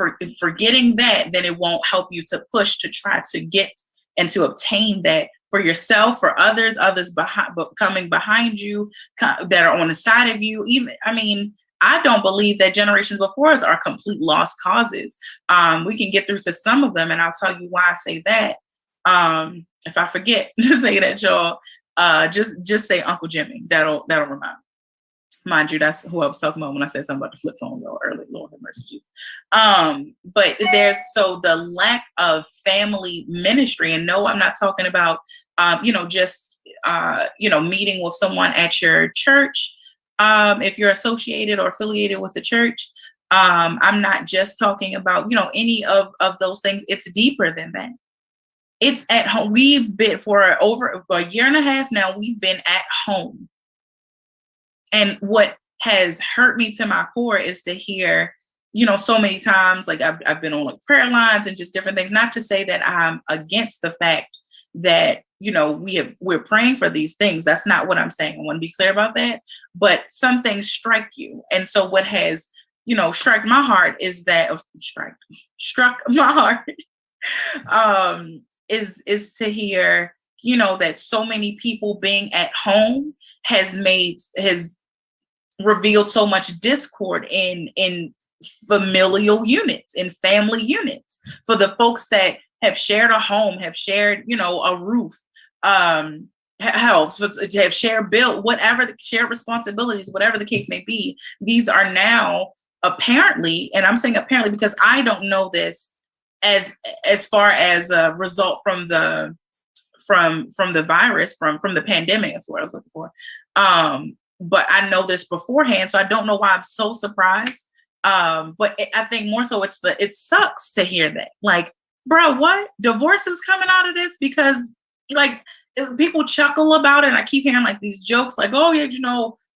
S1: forgetting that, then it won't help you to push to try to get and to obtain that for yourself, for others coming behind you, that are on the side of you. I don't believe that generations before us are complete lost causes. We can get through to some of them, and I'll tell you why I say that. If I forget to say that, y'all, just say Uncle Jimmy. That'll remind me. Mind you, that's who I was talking about when I said something about the flip phone though early. Lord have mercy. But there's the lack of family ministry, and no, I'm not talking about just meeting with someone at your church. If you're associated or affiliated with the church, I'm not just talking about any of those things. It's deeper than that. It's at home. We've been for over a year and a half now. We've been at home. And what has hurt me to my core is to hear, so many times, like I've been on like prayer lines and just different things, not to say that I'm against the fact that, we're praying for these things. That's not what I'm saying. I want to be clear about that. But some things strike you. And so what has, struck my heart is that struck my heart is to hear, that so many people being at home has revealed so much discord in familial units, in family units, for the folks that have shared a home, have shared, a roof, have shared bill, whatever, shared responsibilities, whatever the case may be. These are now apparently, and I'm saying apparently because I don't know this as far as a result from the virus, from the pandemic. That's what I was looking for. But I know this beforehand, so I don't know why I'm so surprised. But I think more so it sucks to hear that. Like, bro, what? Divorce is coming out of this? Because like people chuckle about it, and I keep hearing like these jokes like, oh yeah,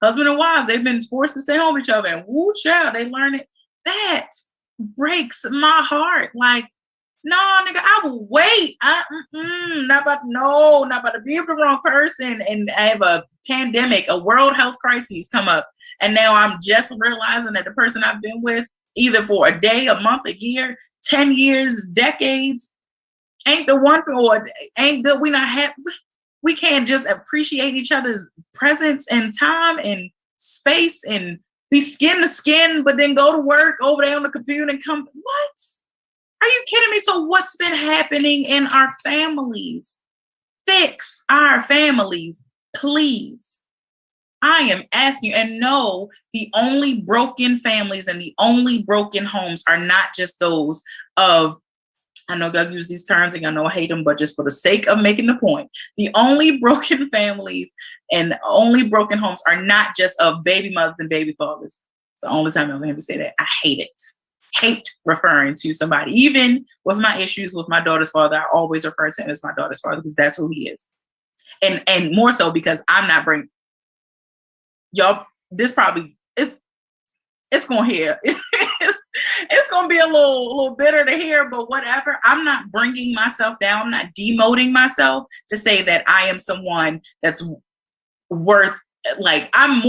S1: husband and wives, they've been forced to stay home with each other, and woo child, they learn it. That breaks my heart. Like, no, nigga, I will wait. Not about to be with the wrong person and have a pandemic, a world health crisis come up. And now I'm just realizing that the person I've been with, either for a day, a month, a year, 10 years, decades, ain't the one, or ain't good. We can't just appreciate each other's presence and time and space and be skin to skin, but then go to work over there on the computer and come. What? Are you kidding me? So what's been happening in our families? Fix our families, please. I am asking you. And no, the only broken families and the only broken homes are not just those of, I know y'all use these terms and I know I hate them, but just for the sake of making the point, the only broken families and only broken homes are not just of baby mothers and baby fathers. It's the only time I'm going to say that. I hate it. hate referring to somebody. Even with my issues with my daughter's father, I always refer to him as my daughter's father because that's who he is. And more so because I'm not bringing y'all. This probably it's gonna hear it's gonna be a little bitter to hear, but whatever. I'm not bringing myself down. I'm not demoting myself to say that I am someone that's worth, like, I am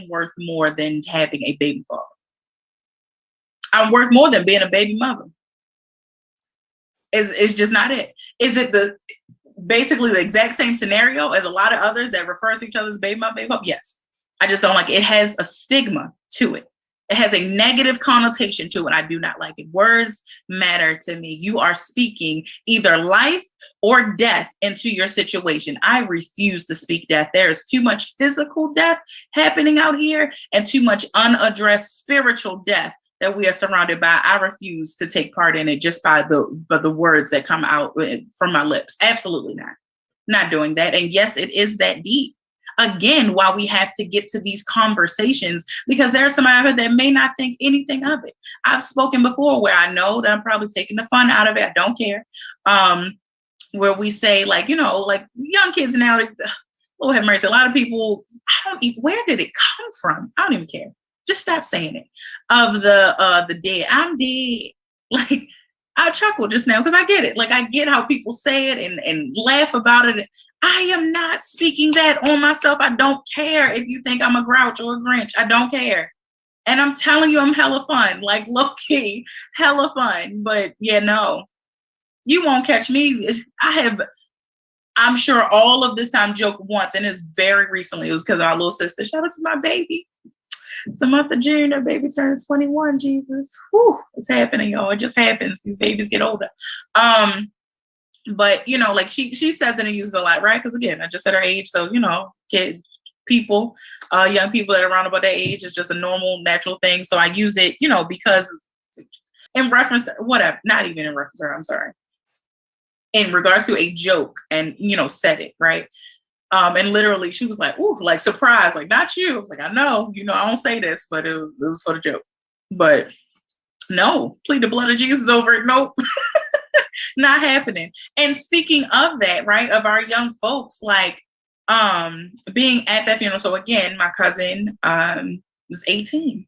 S1: worth more than having a baby father. I'm worth more than being a baby mother. It's just not it. Is it basically the exact same scenario as a lot of others that refer to each other as baby mom, baby pop? Yes. I just don't like it. It has a stigma to it. It has a negative connotation to it. I do not like it. Words matter to me. You are speaking either life or death into your situation. I refuse to speak death. There is too much physical death happening out here and too much unaddressed spiritual death that we are surrounded by. I refuse to take part in it just by the words that come out from my lips. Absolutely not. Not doing that. And yes, it is that deep. Again, why we have to get to these conversations, because there's somebody out there that may not think anything of it. I've spoken before where I know that I'm probably taking the fun out of it. I don't care. Where we say, like, you know, like young kids now, Lord have mercy. A lot of people, where did it come from? I don't even care. Just stop saying it. Of the dead. I'm dead. Like, I chuckle just now because I get it. Like, I get how people say it and laugh about it. I am not speaking that on myself. I don't care if you think I'm a grouch or a Grinch. I don't care. And I'm telling you, I'm hella fun. Like, low key, hella fun. But yeah, no, you won't catch me. I'm sure all of this time joked once, and it's very recently. It was because our little sister, shout out to my baby. It's the month of June. Her baby turned 21. Jesus. Whew, it's happening, y'all. It just happens. These babies get older. But, you know, like she says it and uses a lot, right? Because again, I just said her age. So, you know, young people that are around about that age is just a normal, natural thing. So I used it, you know, because in reference, whatever, not even in reference to her, I'm sorry. In regards to a joke, and, you know, said it, right? And literally she was like, ooh, like surprised, like, not you. I was like, I know, you know, I don't say this, but it was for the joke. But no, plead the blood of Jesus over it. Nope. Not happening. And speaking of that, right, of our young folks, like, being at that funeral. So again, my cousin was 18.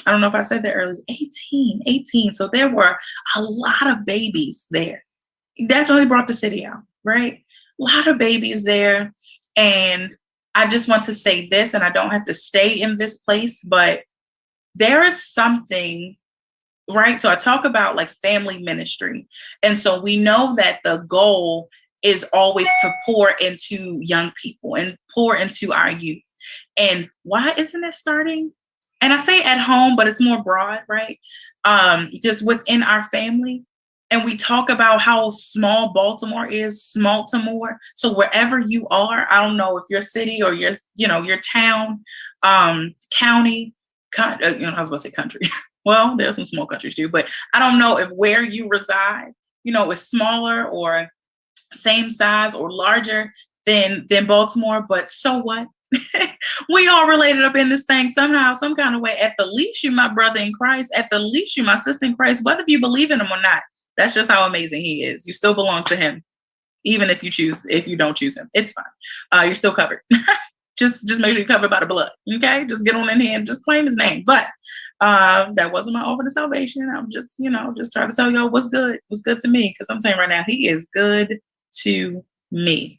S1: I don't know if I said that earlier. 18. So there were a lot of babies there. He definitely brought the city out, right? A lot of babies there. And I just want to say this, and I don't have to stay in this place, but there is something, right? So I talk about like family ministry. And so we know that the goal is always to pour into young people and pour into our youth. And why isn't it starting? And I say at home, but it's more broad, right? Just within our family. And we talk about how small Baltimore is, Smaltimore. So wherever you are, I don't know if your city or your town, county, I was going to say country. Well, there's some small countries too, but I don't know if where you reside, you know, is smaller or same size or larger than Baltimore. But so what? We all related up in this thing somehow, some kind of way. At the least, you my brother in Christ. At the least, you my sister in Christ. Whether you believe in him or not, that's just how amazing he is. You still belong to him, even if you don't choose him. It's fine. You're still covered. Just make sure you're covered by the blood. Okay, just get on in here and just claim his name. But that wasn't my offer to salvation. I'm just trying to tell y'all what's good. What's good to me, because I'm saying right now, he is good to me.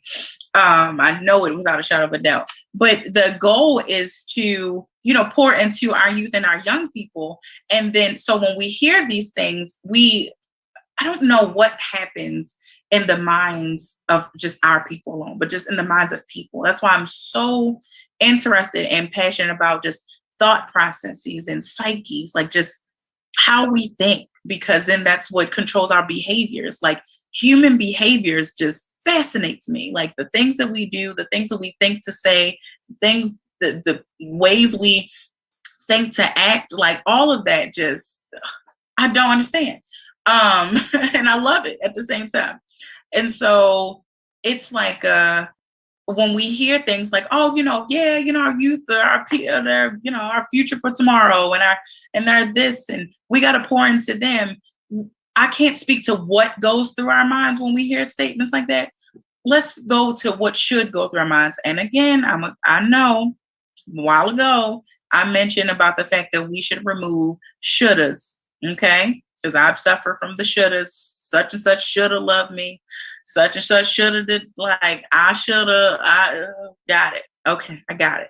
S1: I know it without a shadow of a doubt. But the goal is to, you know, pour into our youth and our young people. And then, so when we hear these things, I don't know what happens in the minds of just our people alone, but just in the minds of people. That's why I'm so interested and passionate about just thought processes and psyches, like just how we think, because then that's what controls our behaviors. Like, human behaviors just fascinates me. Like the things that we do, the things that we think to say, the ways we think to act, like all of that, just, I don't understand. And I love it at the same time. And so it's like, when we hear things like, oh, yeah, our youth are they're, our future for tomorrow, and they're this, and we got to pour into them. I can't speak to what goes through our minds when we hear statements like that. Let's go to what should go through our minds. And again, I know a while ago I mentioned about the fact that we should remove shouldas, okay? Because I've suffered from the shouldas. Such and such shoulda loved me. Such and such shoulda did, like, I got it. Okay, I got it.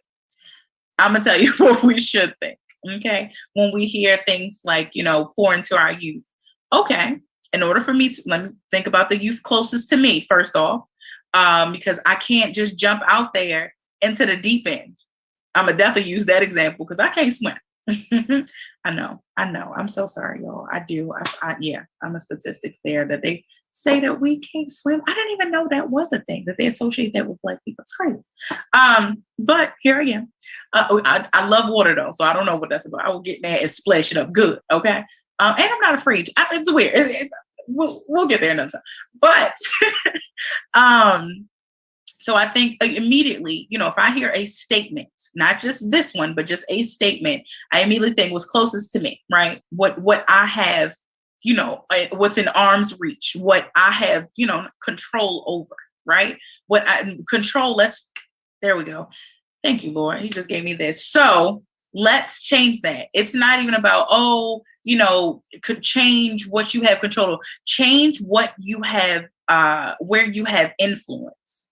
S1: I'm gonna tell you what we should think, okay? When we hear things like, pour into our youth. Okay, in order for me to, let me think about the youth closest to me, first off, because I can't just jump out there into the deep end. I'm gonna definitely use that example because I can't swim. I know. I'm so sorry, y'all. I do. Yeah, I'm a statistics there that they say that we can't swim. I didn't even know that was a thing, that they associate that with Black people. It's crazy. But here I am. I love water though, so I don't know what that's about. I will get mad and splash it up good. Okay. And I'm not afraid. It's weird. We'll get there another time. But so I think immediately, if I hear a statement, not just this one, but just a statement, I immediately think what's closest to me, right? What I have, what's in arm's reach, what I have, control over, right? What I control, there we go. Thank you, Lord. He just gave me this. So let's change that. It's not even about, could change what you have control of. Change what you have, where you have influence.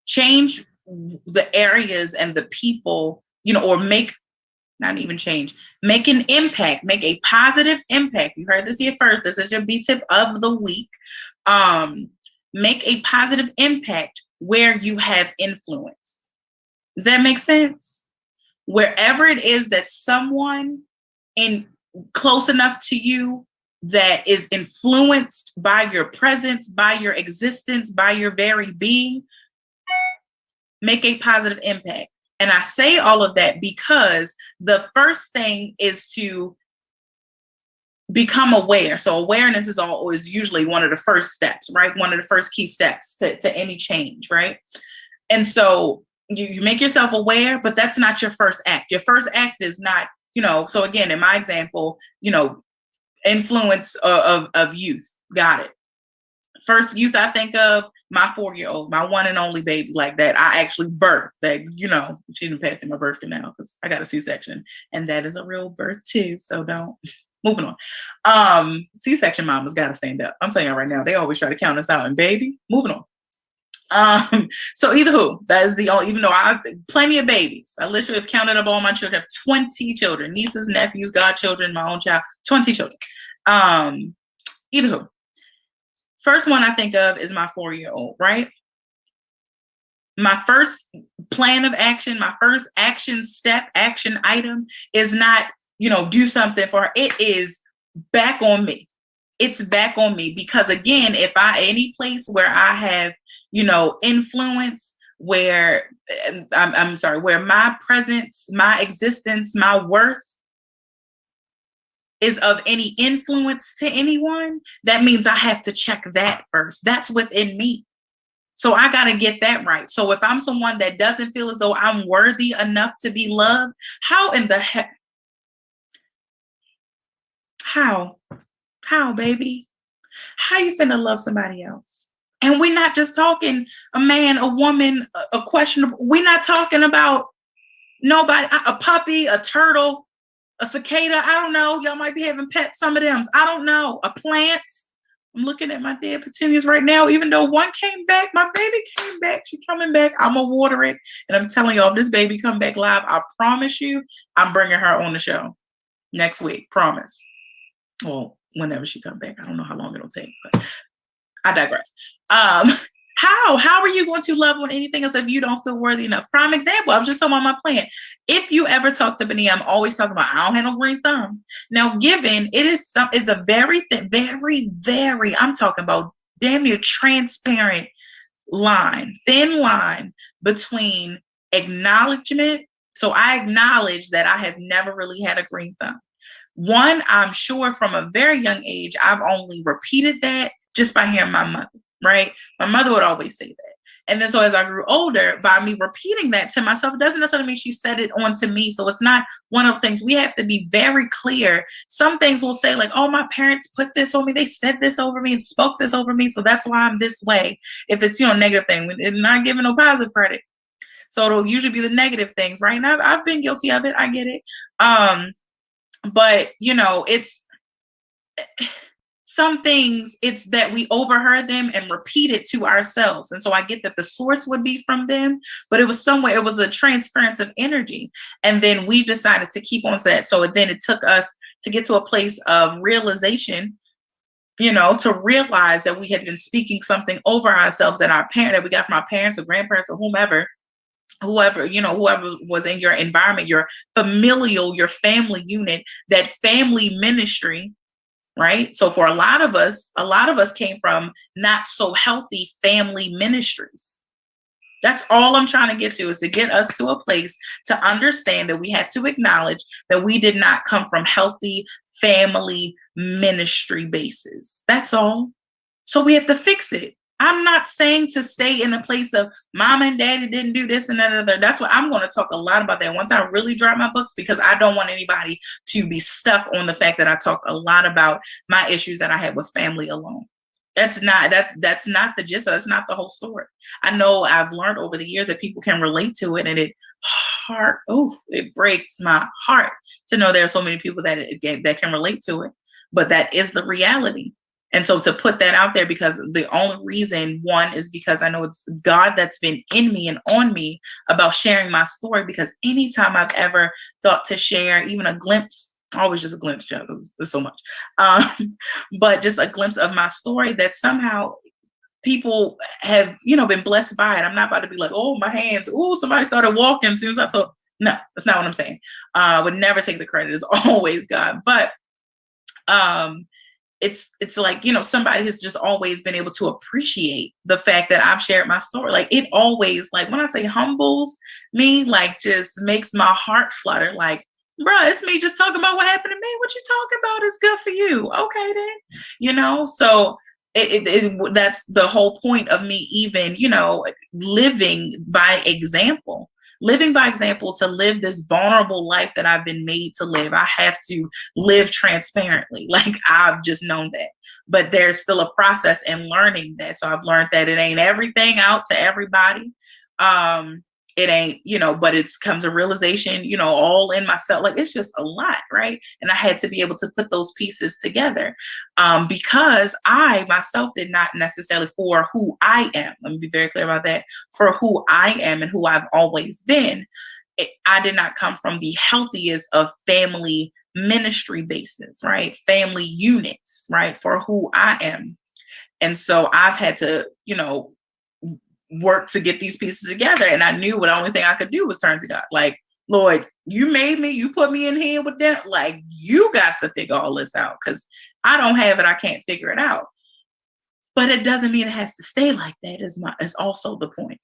S1: Change the areas and the people, or make an impact, make a positive impact. You heard this here first. This is your B-tip of the week. Make a positive impact where you have influence. Does that make sense? Wherever it is that someone close enough to you that is influenced by your presence, by your existence, by your very being, make a positive impact. And I say all of that because the first thing is to become aware. So awareness is usually one of the first steps, right? One of the first key steps to any change, right? And so you make yourself aware, but that's not your first act. Your first act is not, so again, in my example, influence of youth. Got it. First youth I think of, my 4-year-old, my one and only baby, like that I actually birthed. That, she didn't pass through my birth canal because I got a C-section, and that is a real birth too. So don't. Moving on. C-section mamas gotta stand up. I'm telling you right now, they always try to count us out. And baby, moving on. So either who, that is the only, even though I have plenty of babies, I literally have counted up all my children. I have 20 children, nieces, nephews, godchildren, my own child, 20 children. Either who. First one I think of is my 4-year-old, right? My first plan of action, my first action item is not, do something for her. It is back on me. It's back on me because, again, if any place where I have, influence, where where my presence, my existence, my worth is of any influence to anyone, that means I have to check that first. That's within me. So I got to get that right. So if I'm someone that doesn't feel as though I'm worthy enough to be loved, how in the heck? How, baby? How you finna love somebody else? And we're not just talking a man, a woman, a questionable. We're not talking about nobody, a puppy, a turtle, a cicada. I don't know. Y'all might be having pets, some of them. I don't know. A plant. I'm looking at my dead petunias right now. Even though one came back, my baby came back. She's coming back. I'm going to water it. And I'm telling y'all, if this baby come back live, I promise you, I'm bringing her on the show next week. Promise. Well, whenever she comes back. I don't know how long it'll take, but I digress. How are you going to love on anything else if you don't feel worthy enough? Prime example, I was just talking about my plan. If you ever talk to Benia, I'm always talking about, I don't have no green thumb. Now, given it's a very, I'm talking about damn near transparent thin line between acknowledgement. So I acknowledge that I have never really had a green thumb. One, I'm sure from a very young age, I've only repeated that just by hearing my mother. Right? My mother would always say that. And then so as I grew older, by me repeating that to myself, it doesn't necessarily mean she said it onto me. So it's not one of the things. We have to be very clear. Some things will say like, oh, my parents put this on me. They said this over me and spoke this over me. So that's why I'm this way. If it's, negative thing, we're not giving no positive credit. So it'll usually be the negative things, right? And I've been guilty of it. I get it. But it's some things, it's that we overheard them and repeat it to ourselves. And so I get that the source would be from them, but it was somewhere, it was a transference of energy. And then we decided to keep on to that. So then it took us to get to a place of realization, to realize that we had been speaking something over ourselves that we got from our parents or grandparents or whoever, whoever was in your environment, your familial, your family unit, that family ministry. Right. So for a lot of us came from not so healthy family ministries. That's all I'm trying to get to, is to get us to a place to understand that we have to acknowledge that we did not come from healthy family ministry bases. That's all. So we have to fix it. I'm not saying to stay in a place of mom and daddy didn't do this and that and other. That's what I'm going to talk a lot about that once I really drop my books, because I don't want anybody to be stuck on the fact that I talk a lot about my issues that I had with family alone. That's not the gist. That's not the whole story. I know I've learned over the years that people can relate to it, and it breaks my heart to know there are so many people that can relate to it. But that is the reality. And so to put that out there, because the only reason, one, is because I know it's God that's been in me and on me about sharing my story, because anytime I've ever thought to share even a glimpse, always just a glimpse, there's so much, but just a glimpse of my story, that somehow people have, been blessed by it. I'm not about to be like, oh, my hands, oh, somebody started walking as soon as I told. No, that's not what I'm saying. I would never take the credit. It's always God. But it's like, somebody has just always been able to appreciate the fact that I've shared my story. Like, it always, like, when I say humbles me, like, just makes my heart flutter. Like, bruh, it's me just talking about what happened to me. What you talking about is good for you. Okay, then, so that's the whole point of me even, living by example. Living by example, to live this vulnerable life that I've been made to live. I have to live transparently. Like, I've just known that. But there's still a process in learning that. So I've learned that it ain't everything out to everybody. It ain't, but it's come to realization, all in myself. Like, it's just a lot, right? And I had to be able to put those pieces together, because I myself did not necessarily, for who I am, let me be very clear about that, for who I am and who I've always been, I did not come from the healthiest of family ministry bases, right? Family units, right? For who I am. And so I've had to, work to get these pieces together. And I knew the only thing I could do was turn to God. Like, Lord, you made me, you put me in here with them. Like, you got to figure all this out, because I don't have it. I can't figure it out. But it doesn't mean it has to stay like that, is also the point.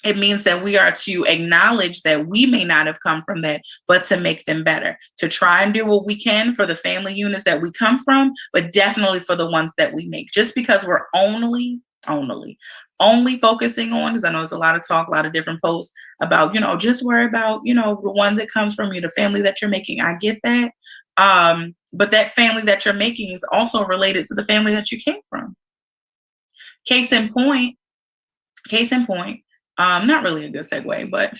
S1: It means that we are to acknowledge that we may not have come from that, but to make them better, to try and do what we can for the family units that we come from, but definitely for the ones that we make. Just because we're only focusing on, because I know there's a lot of talk, a lot of different posts about, just worry about, the ones that comes from you, the family that you're making. I get that. But that family that you're making is also related to the family that you came from. Case in point, not really a good segue, but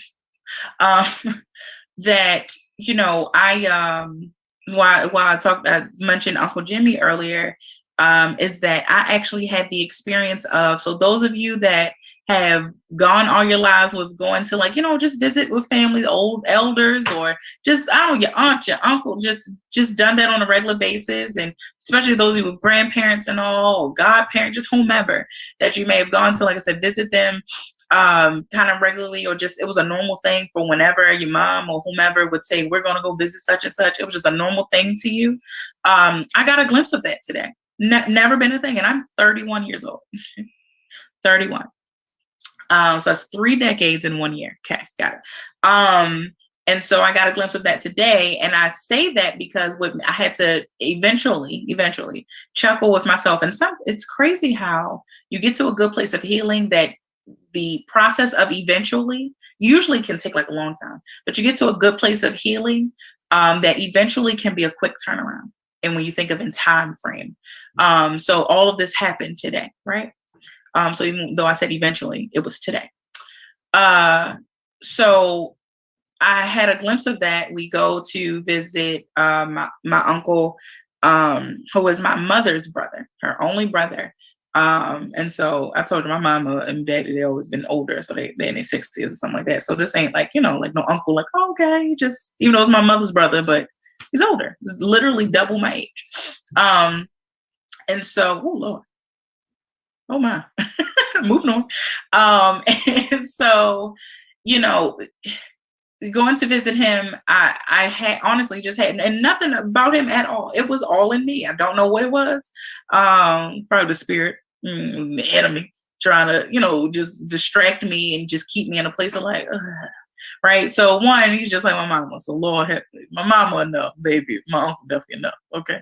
S1: that, while I mentioned Uncle Jimmy earlier, is that I actually had the experience of, so those of you that have gone all your lives with going to, like, just visit with family, old elders, or just, I don't know, your aunt, your uncle, just done that on a regular basis. And especially those of you with grandparents and all, or godparents, just whomever that you may have gone to, like I said, visit them kind of regularly, or just, it was a normal thing for whenever your mom or whomever would say, we're going to go visit such and such. It was just a normal thing to you. I got a glimpse of that today. Never been a thing. And I'm 31 years old. 31. So that's 3 decades in 1 year. Okay, got it. And so I got a glimpse of that today. And I say that because I had to eventually chuckle with myself. And it's crazy how you get to a good place of healing that the process of eventually usually can take like a long time, but you get to a good place of healing that eventually can be a quick turnaround. And when you think of in time frame, so all of this happened today, right? So even though I said eventually, it was today. So I had a glimpse of that. We go to visit my uncle, who was my mother's brother, her only brother. And so I told her my mama and daddy, they always been older. So they're in their 60s or something like that. So this ain't like, like no uncle, like, oh, okay, just, even though it's my mother's brother, but he's older. He's literally double my age. And so, oh, Lord. Oh, my. Moving on. And so, going to visit him, I had honestly just had and nothing about him at all. It was all in me. I don't know what it was. Probably the spirit, the enemy trying to, just distract me and just keep me in a place of like, ugh. Right. So one, he's just like my mama. So Lord, my mama enough, baby. My uncle definitely enough. Okay.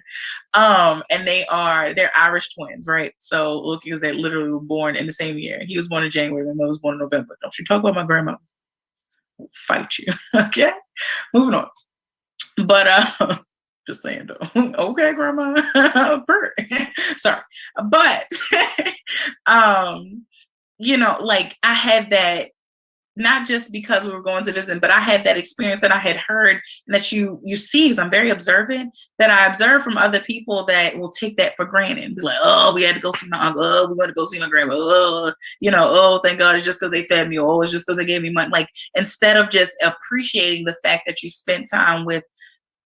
S1: And they're Irish twins, right? So look, because they literally were born in the same year. He was born in January, my mother was born in November. Don't you talk about my grandma. Fight you. Okay. Moving on. But just saying though. Okay, grandma. Sorry. But like I had that, not just because we were going to visit, but I had that experience that I had heard and that you see, because I'm very observant, that I observe from other people that will take that for granted and be like, oh, we had to go see my uncle, oh, we're going to go see my grandma, oh, oh, thank God it's just because they fed me, oh, it's just because they gave me money. Like, instead of just appreciating the fact that you spent time with,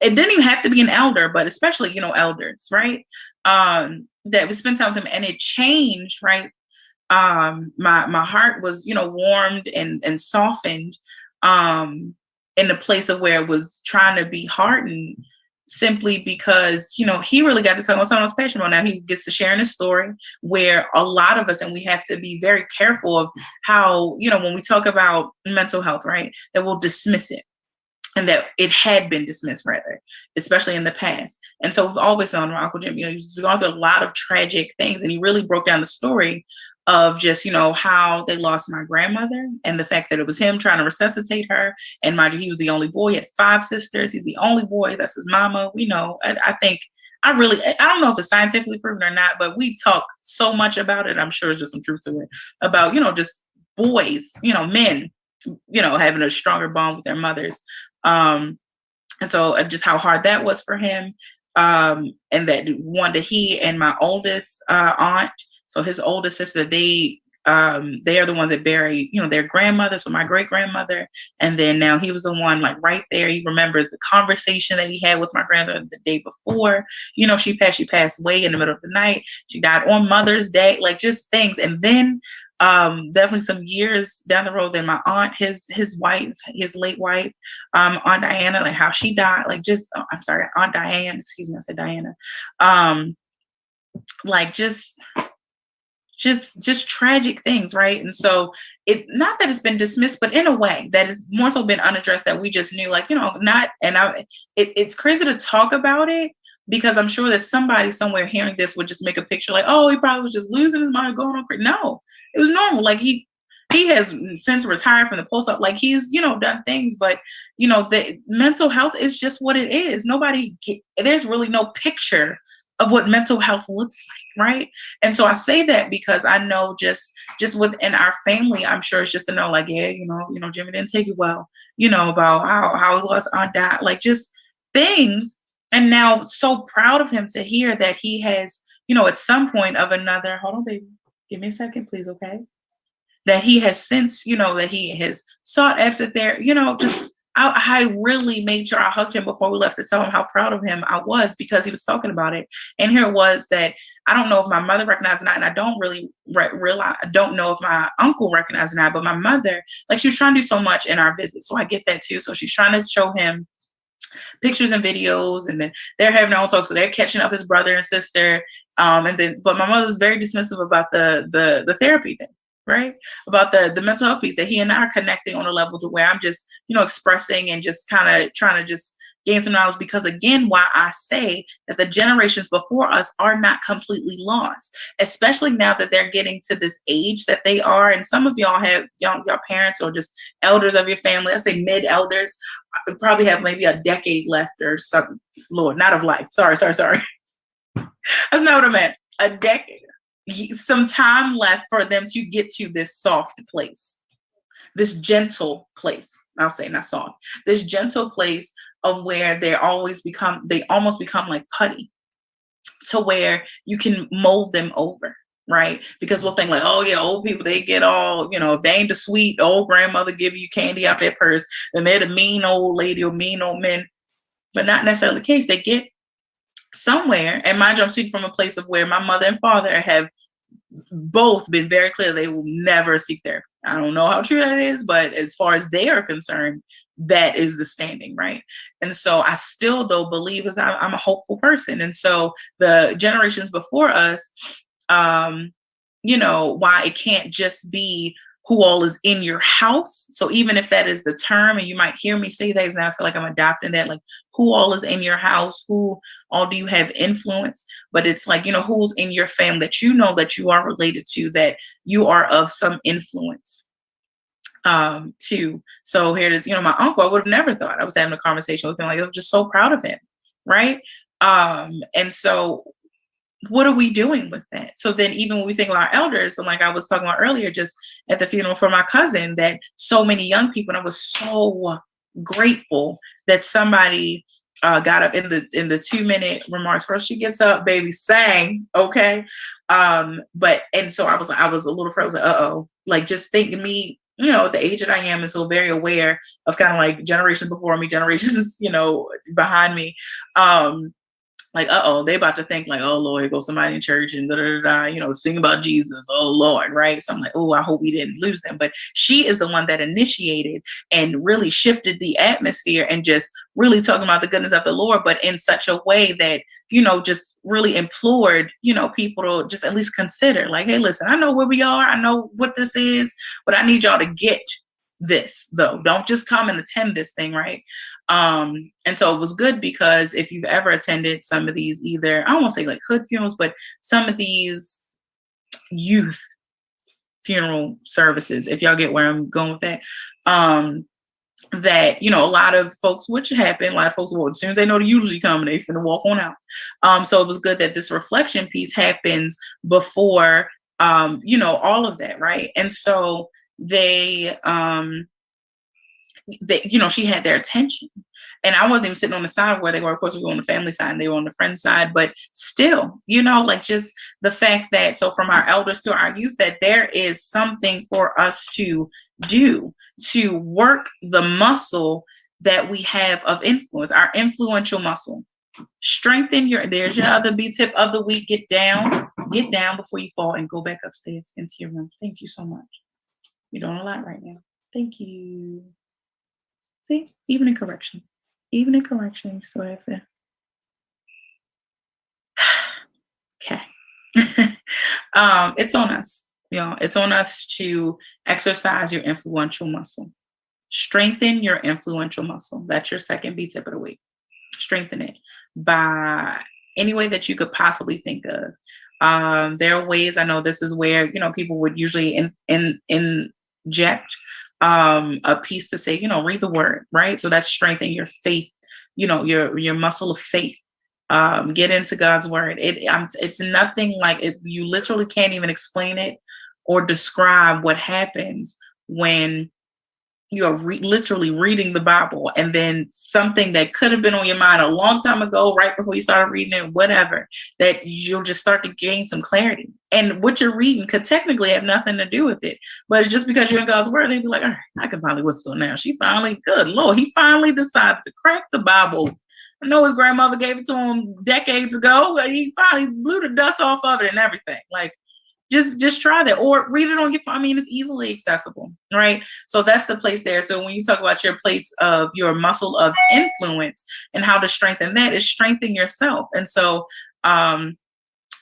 S1: it didn't even have to be an elder, but especially, elders, right? That we spent time with them and it changed, right? My heart was, warmed and softened in the place of where it was trying to be hardened, simply because, he really got to tell us something I was passionate about. Now he gets to share in his story, where a lot of us, and we have to be very careful of how, when we talk about mental health, right, that we'll dismiss it. And that it had been dismissed, rather, especially in the past. And so we've always known Uncle Jim, he's gone through a lot of tragic things. And he really broke down the story of just, how they lost my grandmother and the fact that it was him trying to resuscitate her. And mind you, he was the only boy. He had 5 sisters. He's the only boy. That's his mama. We know. I think I don't know if it's scientifically proven or not, but we talk so much about it. I'm sure there's just some truth to it about, just boys, men, having a stronger bond with their mothers. And so just how hard that was for him. And that he and my oldest aunt, so his oldest sister, they are the ones that buried, their grandmother, so my great grandmother. And then now he was the one, like, right there. He remembers the conversation that he had with my grandmother the day before. She passed away in the middle of the night. She died on Mother's Day, like, just things. And then definitely some years down the road, then my aunt, his wife, his late wife, Aunt Diana, like how she died, like I'm sorry, Aunt Diane, excuse me, I said Diana. Like just tragic things, right? And so not that it's been dismissed, but in a way that it's more so been unaddressed, that we just knew, like, it's crazy to talk about it, because I'm sure that somebody somewhere hearing this would just make a picture like, oh, he probably was just losing his mind, going on crazy. No, it was normal. Like he has since retired from the post office. Like he's, done things, but the mental health is just what it is. There's really no picture of what mental health looks like, right? And so I say that because I know just within our family, I'm sure it's just to know, like, yeah, Jimmy didn't take it well, about how he lost Aunt Dot, like just things. And now so proud of him to hear that he has, at some point of another, hold on, baby, give me a second, please, okay? That he has since, that he has sought after just I really made sure I hugged him before we left to tell him how proud of him I was, because he was talking about it. And here it was that I don't know if my mother recognized it or not, and I don't really realize, I don't know if my uncle recognized it or not, but my mother, like, she was trying to do so much in our visit. So I get that too. So she's trying to show him pictures and videos, and then they're having their own talk. So they're catching up his brother and sister. But my mother's very dismissive about the therapy thing. Right? About the mental health piece, that he and I are connecting on a level to where I'm just, expressing and just kind of trying to just gain some knowledge, because again, why I say that the generations before us are not completely lost, especially now that they're getting to this age that they are. And some of y'all have y'all parents or just elders of your family, I say mid elders, probably have maybe a decade left or something. Lord, not of life. Sorry. That's not what I meant. A decade, some time left for them to get to this soft place, this gentle place. I'll say not soft, this gentle place of where they almost become like putty, to where you can mold them over. Right? Because we'll think like, oh yeah, old people, they get all, if they ain't the sweet old grandmother give you candy out their purse, then they're the mean old lady or mean old men. But not necessarily the case. They get somewhere, and mind you, I'm speaking from a place of where my mother and father have both been very clear they will never seek therapy. I don't know how true that is, but as far as they are concerned, that is the standing, right? And so I still though believe, as I'm a hopeful person. And so the generations before us, why it can't just be who all is in your house. So even if that is the term, and you might hear me say that, because now I feel like I'm adopting that, like who all is in your house, who all do you have influence, but it's like, who's in your family that that you are related to, that you are of some influence to. So here it is, my uncle, I would have never thought. I was having a conversation with him, like I was just so proud of him, right? And so what are we doing with that? So then even when we think about our elders, and like I was talking about earlier, just at the funeral for my cousin, that so many young people, and I was so grateful that somebody got up in the 2-minute remarks. First she gets up, baby sang, okay. And so I was a little afraid. I was like, uh-oh, like just thinking me, at the age that I am, and so very aware of kind of like generations before me, generations, behind me. Like, uh-oh, they about to think like, oh Lord, here goes somebody in church and sing about Jesus. Oh Lord, right? So I'm like, oh, I hope we didn't lose them. But she is the one that initiated and really shifted the atmosphere, and just really talking about the goodness of the Lord, but in such a way that, just really implored, people to just at least consider, like, hey, listen, I know where we are, I know what this is, but I need y'all to get this though. Don't just come and attend this thing, right? And so it was good, because if you've ever attended some of these, either, I don't want to say like hood funerals, but some of these youth funeral services, if y'all get where I'm going with that, that, a lot of folks, which happen, a lot of folks will, as soon as they know the eulogy coming, they finna walk on out. So it was good that this reflection piece happens before, all of that, right? And so they she had their attention, and I wasn't even sitting on the side where they were. Of course, we were on the family side and they were on the friend side, but still, like just the fact that, so from our elders to our youth, that there is something for us to do to work the muscle that we have of influence, our influential muscle. Strengthen there's your other B tip of the week. Get down before you fall, and go back upstairs into your room. Thank you so much. You're doing a lot right now. Thank you. See, even in correction, you still have to. Okay. It's on us, it's on us to exercise your influential muscle. Strengthen your influential muscle. That's your second B tip of the week. Strengthen it by any way that you could possibly think of. There are ways, I know this is where, people would usually inject a piece to say, read the word, right? So that's strengthening your faith, your muscle of faith. Get into God's word. It's nothing like it. You literally can't even explain it or describe what happens when you're literally reading the Bible, and then something that could have been on your mind a long time ago, right before you started reading it, whatever, that you'll just start to gain some clarity. And what you're reading could technically have nothing to do with it, but it's just because you're in God's word, they'd be like, all right, I can finally whistle now. Good Lord, he finally decided to crack the Bible. I know his grandmother gave it to him decades ago, but he finally blew the dust off of it and everything. Like, just try that, or read it on your phone. I mean, it's easily accessible, right? So that's the place there. So when you talk about your place of your muscle of influence and how to strengthen that, is strengthen yourself. And so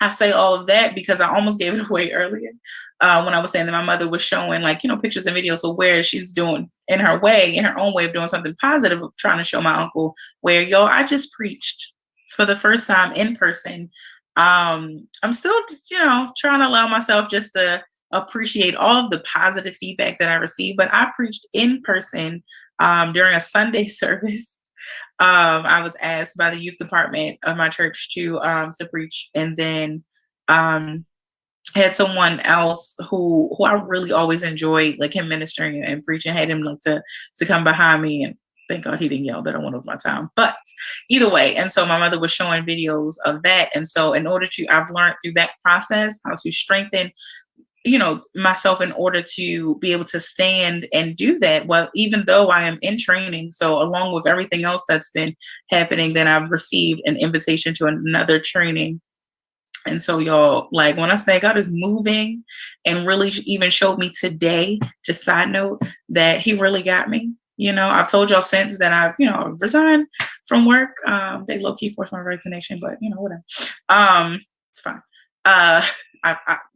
S1: I say all of that because I almost gave it away earlier when I was saying that my mother was showing, like, pictures and videos of where she's doing in her own way of doing something positive, of trying to show my uncle where, I just preached for the first time in person. I'm still, trying to allow myself just to appreciate all of the positive feedback that I received, but I preached in person during a Sunday service. I was asked by the youth department of my church to preach, and then had someone else who I really always enjoyed, like, him ministering and preaching, had him like to come behind me, and thank God he didn't yell that I went over my time. But either way, and so my mother was showing videos of that, and so I've learned through that process how to strengthen myself in order to be able to stand and do that. Well, even though I am in training, so along with everything else that's been happening, then I've received an invitation to another training. And so, y'all, like, when I say God is moving and really even showed me today, just side note, that he really got me. I've told y'all since that I've, resigned from work. They low key forced my resignation, but whatever. It's fine.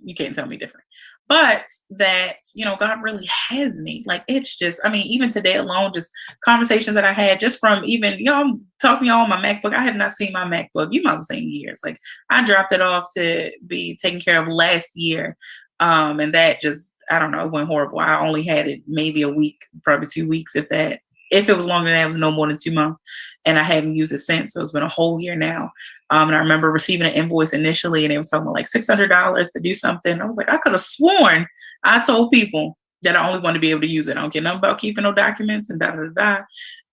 S1: You can't tell me different. But that, God really has me. Like, it's just, even today alone, just conversations that I had just from even, I'm talking to y'all on my MacBook. I have not seen my MacBook. You might as well say in years. Like, I dropped it off to be taken care of last year. And that just, I don't know, it went horrible. I only had it maybe a week, probably 2 weeks, if that. If it was longer than that, it was no more than 2 months. And I haven't used it since. So it's been a whole year now. And I remember receiving an invoice initially, and they were talking about like $600 to do something. I was like, I could have sworn I told people that I only want to be able to use it. I don't care nothing about keeping no documents and da da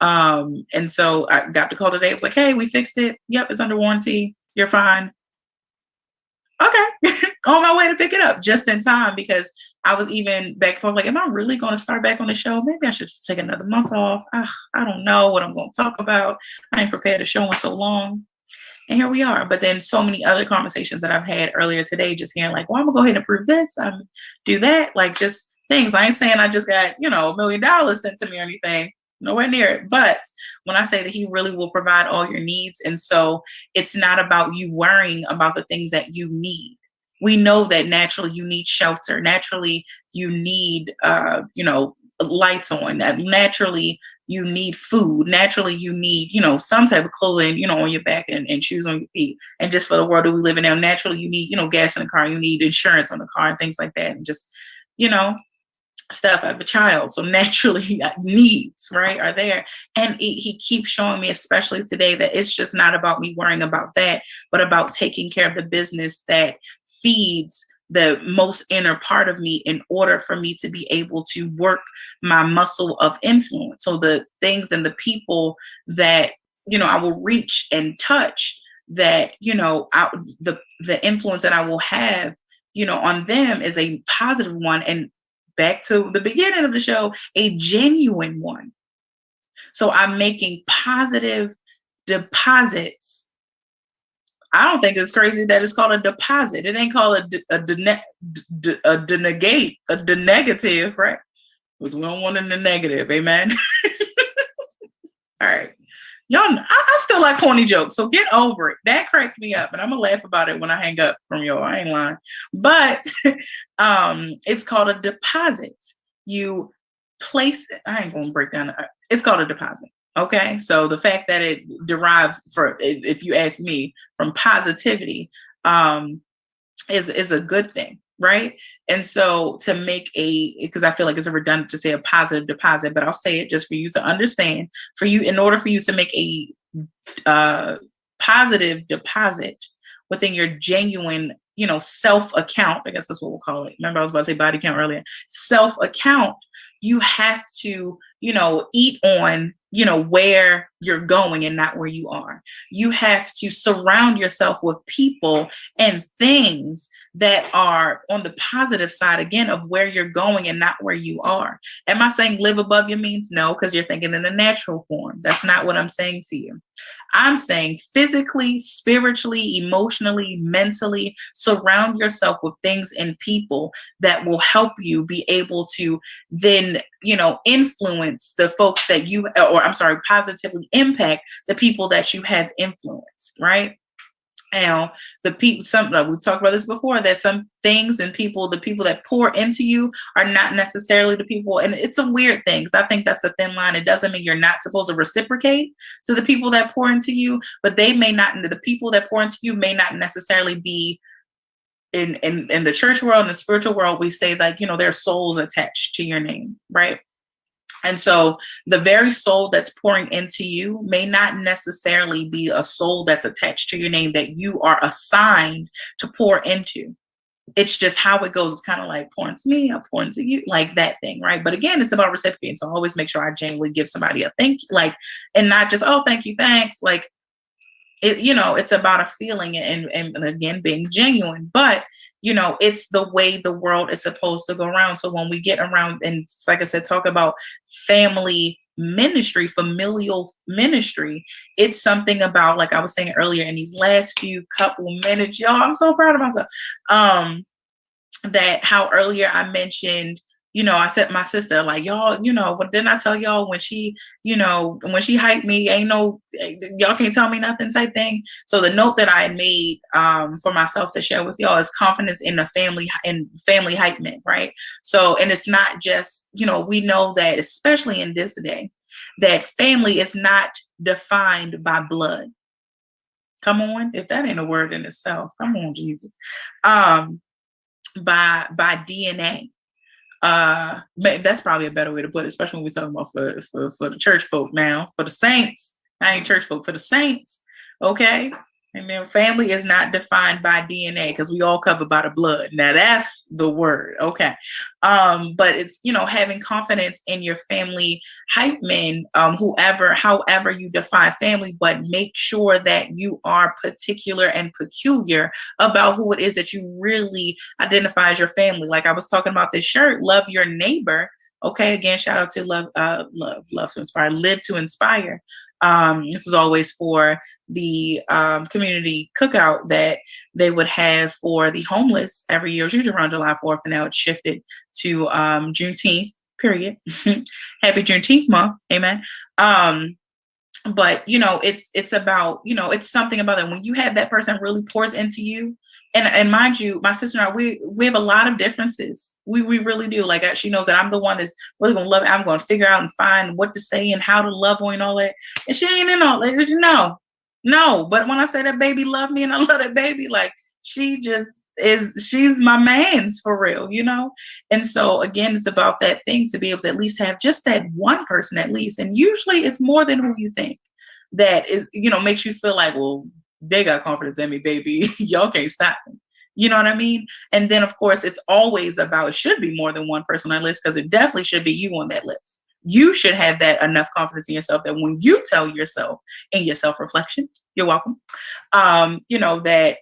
S1: da. And so I got the call today. It was like, hey, we fixed it. Yep, it's under warranty. You're fine. Okay, on my way to pick it up just in time, because I was even back and forth, like, am I really going to start back on the show? Maybe I should just take another month off. I don't know what I'm going to talk about. I ain't prepared to show in so long. And here we are. But then so many other conversations that I've had earlier today, just hearing like, well, I'm gonna go ahead and prove this, do that, like, just things. I ain't saying I just got, $1 million sent to me or anything. Nowhere near it. But when I say that he really will provide all your needs, and so it's not about you worrying about the things that you need. We know that naturally you need shelter. Naturally you need, lights on. That naturally you need food. Naturally you need, some type of clothing, on your back, and shoes on your feet. And just for the world that we live in now, naturally you need, gas in the car. You need insurance on the car and things like that. And just, stuff. I have a child, so naturally needs, right, are there. And he keeps showing me, especially today, that it's just not about me worrying about that, but about taking care of the business that feeds the most inner part of me in order for me to be able to work my muscle of influence. So the things and the people that, I will reach and touch, that, the influence that I will have, on them is a positive one. And back to the beginning of the show, a genuine one. So I'm making positive deposits. I don't think it's crazy that it's called a deposit. It ain't called a negative, right? Because we don't want in the negative, amen. All right. Y'all, I still like corny jokes, so get over it. That cracked me up, and I'm gonna laugh about it when I hang up from y'all. I ain't lying. But it's called a deposit. You place it. I ain't gonna break down. It's called a deposit. Okay, so the fact that it derives, if you ask me, from positivity, is a good thing, right? And so to make because I feel like it's a redundant to say a positive deposit, but I'll say it just for you to understand. In order for you to make a positive deposit within your genuine, self account, I guess that's what we'll call it. Remember, I was about to say body count earlier. Self account, you have to, eat on, where you're going and not where you are. You have to surround yourself with people and things that are on the positive side, again, of where you're going and not where you are. Am I saying live above your means? No, because you're thinking in a natural form. That's not what I'm saying to you. I'm saying physically, spiritually, emotionally, mentally, surround yourself with things and people that will help you be able to then, influence the folks that positively impact the people that you have influenced, right? Now, the people, we've talked about this before, that some things and people, the people that pour into you are not necessarily the people. And it's a weird thing, because I think that's a thin line. It doesn't mean you're not supposed to reciprocate to the people that pour into you, but they may not, the people that pour into you may not necessarily be in the church world, in the spiritual world. We say, like, there are souls attached to your name, right? And so the very soul that's pouring into you may not necessarily be a soul that's attached to your name that you are assigned to pour into. It's just how it goes. It's kind of like pouring to me, I'm pouring to you, like that thing, right? But again, it's about reciprocating. So I always make sure I genuinely give somebody a thank you, like, and not just, oh, thank you, thanks. Like, it's about a feeling, and again, being genuine. But it's the way the world is supposed to go around. So when we get around, and like I said, talk about family ministry, familial ministry, it's something about, like I was saying earlier, in these last few couple minutes, y'all, I'm so proud of myself. That how earlier I mentioned, I said my sister, like, y'all, but didn't I tell y'all when she hyped me, ain't no, y'all can't tell me nothing type thing. So the note that I made for myself to share with y'all is confidence in the family and family hype men, right? So, and it's not just, we know that, especially in this day, that family is not defined by blood. Come on, if that ain't a word in itself, come on, Jesus. By DNA. That's probably a better way to put it, especially when we're talking about for the church folk now, for the saints. I ain't church folk, for the saints. Okay. And then family is not defined by DNA, because we all covered by the blood. Now that's the word. Okay. But it's, having confidence in your family hype men, however you define family, but make sure that you are particular and peculiar about who it is that you really identify as your family. Like I was talking about this shirt, love your neighbor. Okay. Again, shout out to love to inspire, live to inspire. This is always for the community cookout that they would have for the homeless every year. It's usually around July 4th, and now it's shifted to Juneteenth, period. Happy Juneteenth month. Amen. But it's about, it's something about it. When you have that person really pours into you, and mind you, my sister and I, we have a lot of differences. We really do. Like, she knows that I'm the one that's really gonna love it. I'm gonna figure out and find what to say and how to love her and all that. And she ain't in all that. No. But when I say that baby love me and I love that baby, like, she just she's my man's for real, And so again, it's about that thing, to be able to at least have just that one person at least. And usually it's more than who you think, that is, makes you feel like, well, they got confidence in me, baby. Y'all can't stop me. You know what I mean? And then of course it's always about, it should be more than one person on that list, because it definitely should be you on that list. You should have that enough confidence in yourself that when you tell yourself in your self-reflection, you're welcome, that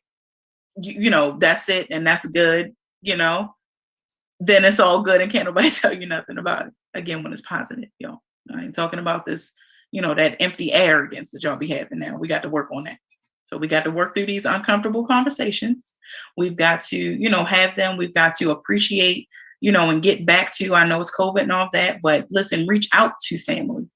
S1: that's it and that's good, then it's all good and can't nobody tell you nothing about it. Again, when it's positive, y'all. I ain't talking about this, that empty arrogance that y'all be having now. We got to work on that. So we got to work through these uncomfortable conversations. We've got to, have them. We've got to appreciate, and get back to, I know it's COVID and all that, but listen, reach out to family,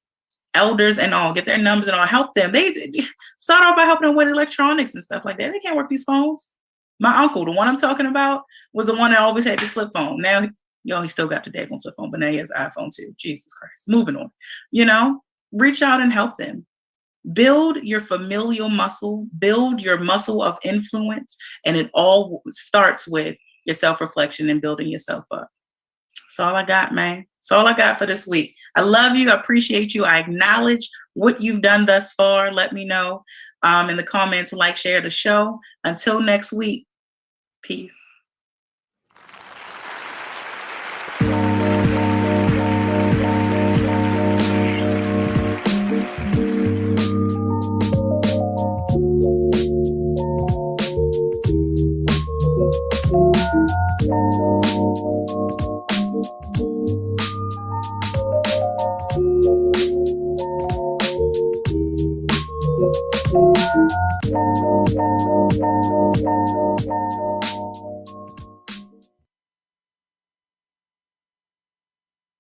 S1: elders and all, get their numbers and all, help them. They start off by helping them with electronics and stuff like that. They can't work these phones. My uncle, the one I'm talking about, was the one that always had this flip phone. Now, he still got the daggone flip phone, but now he has an iPhone too. Jesus Christ. Moving on. Reach out and help them. Build your familial muscle, build your muscle of influence, and it all starts with your self-reflection and building yourself up. That's all I got, man. That's all I got for this week. I love you. I appreciate you. I acknowledge what you've done thus far. Let me know in the comments, like, share the show. Until next week, peace.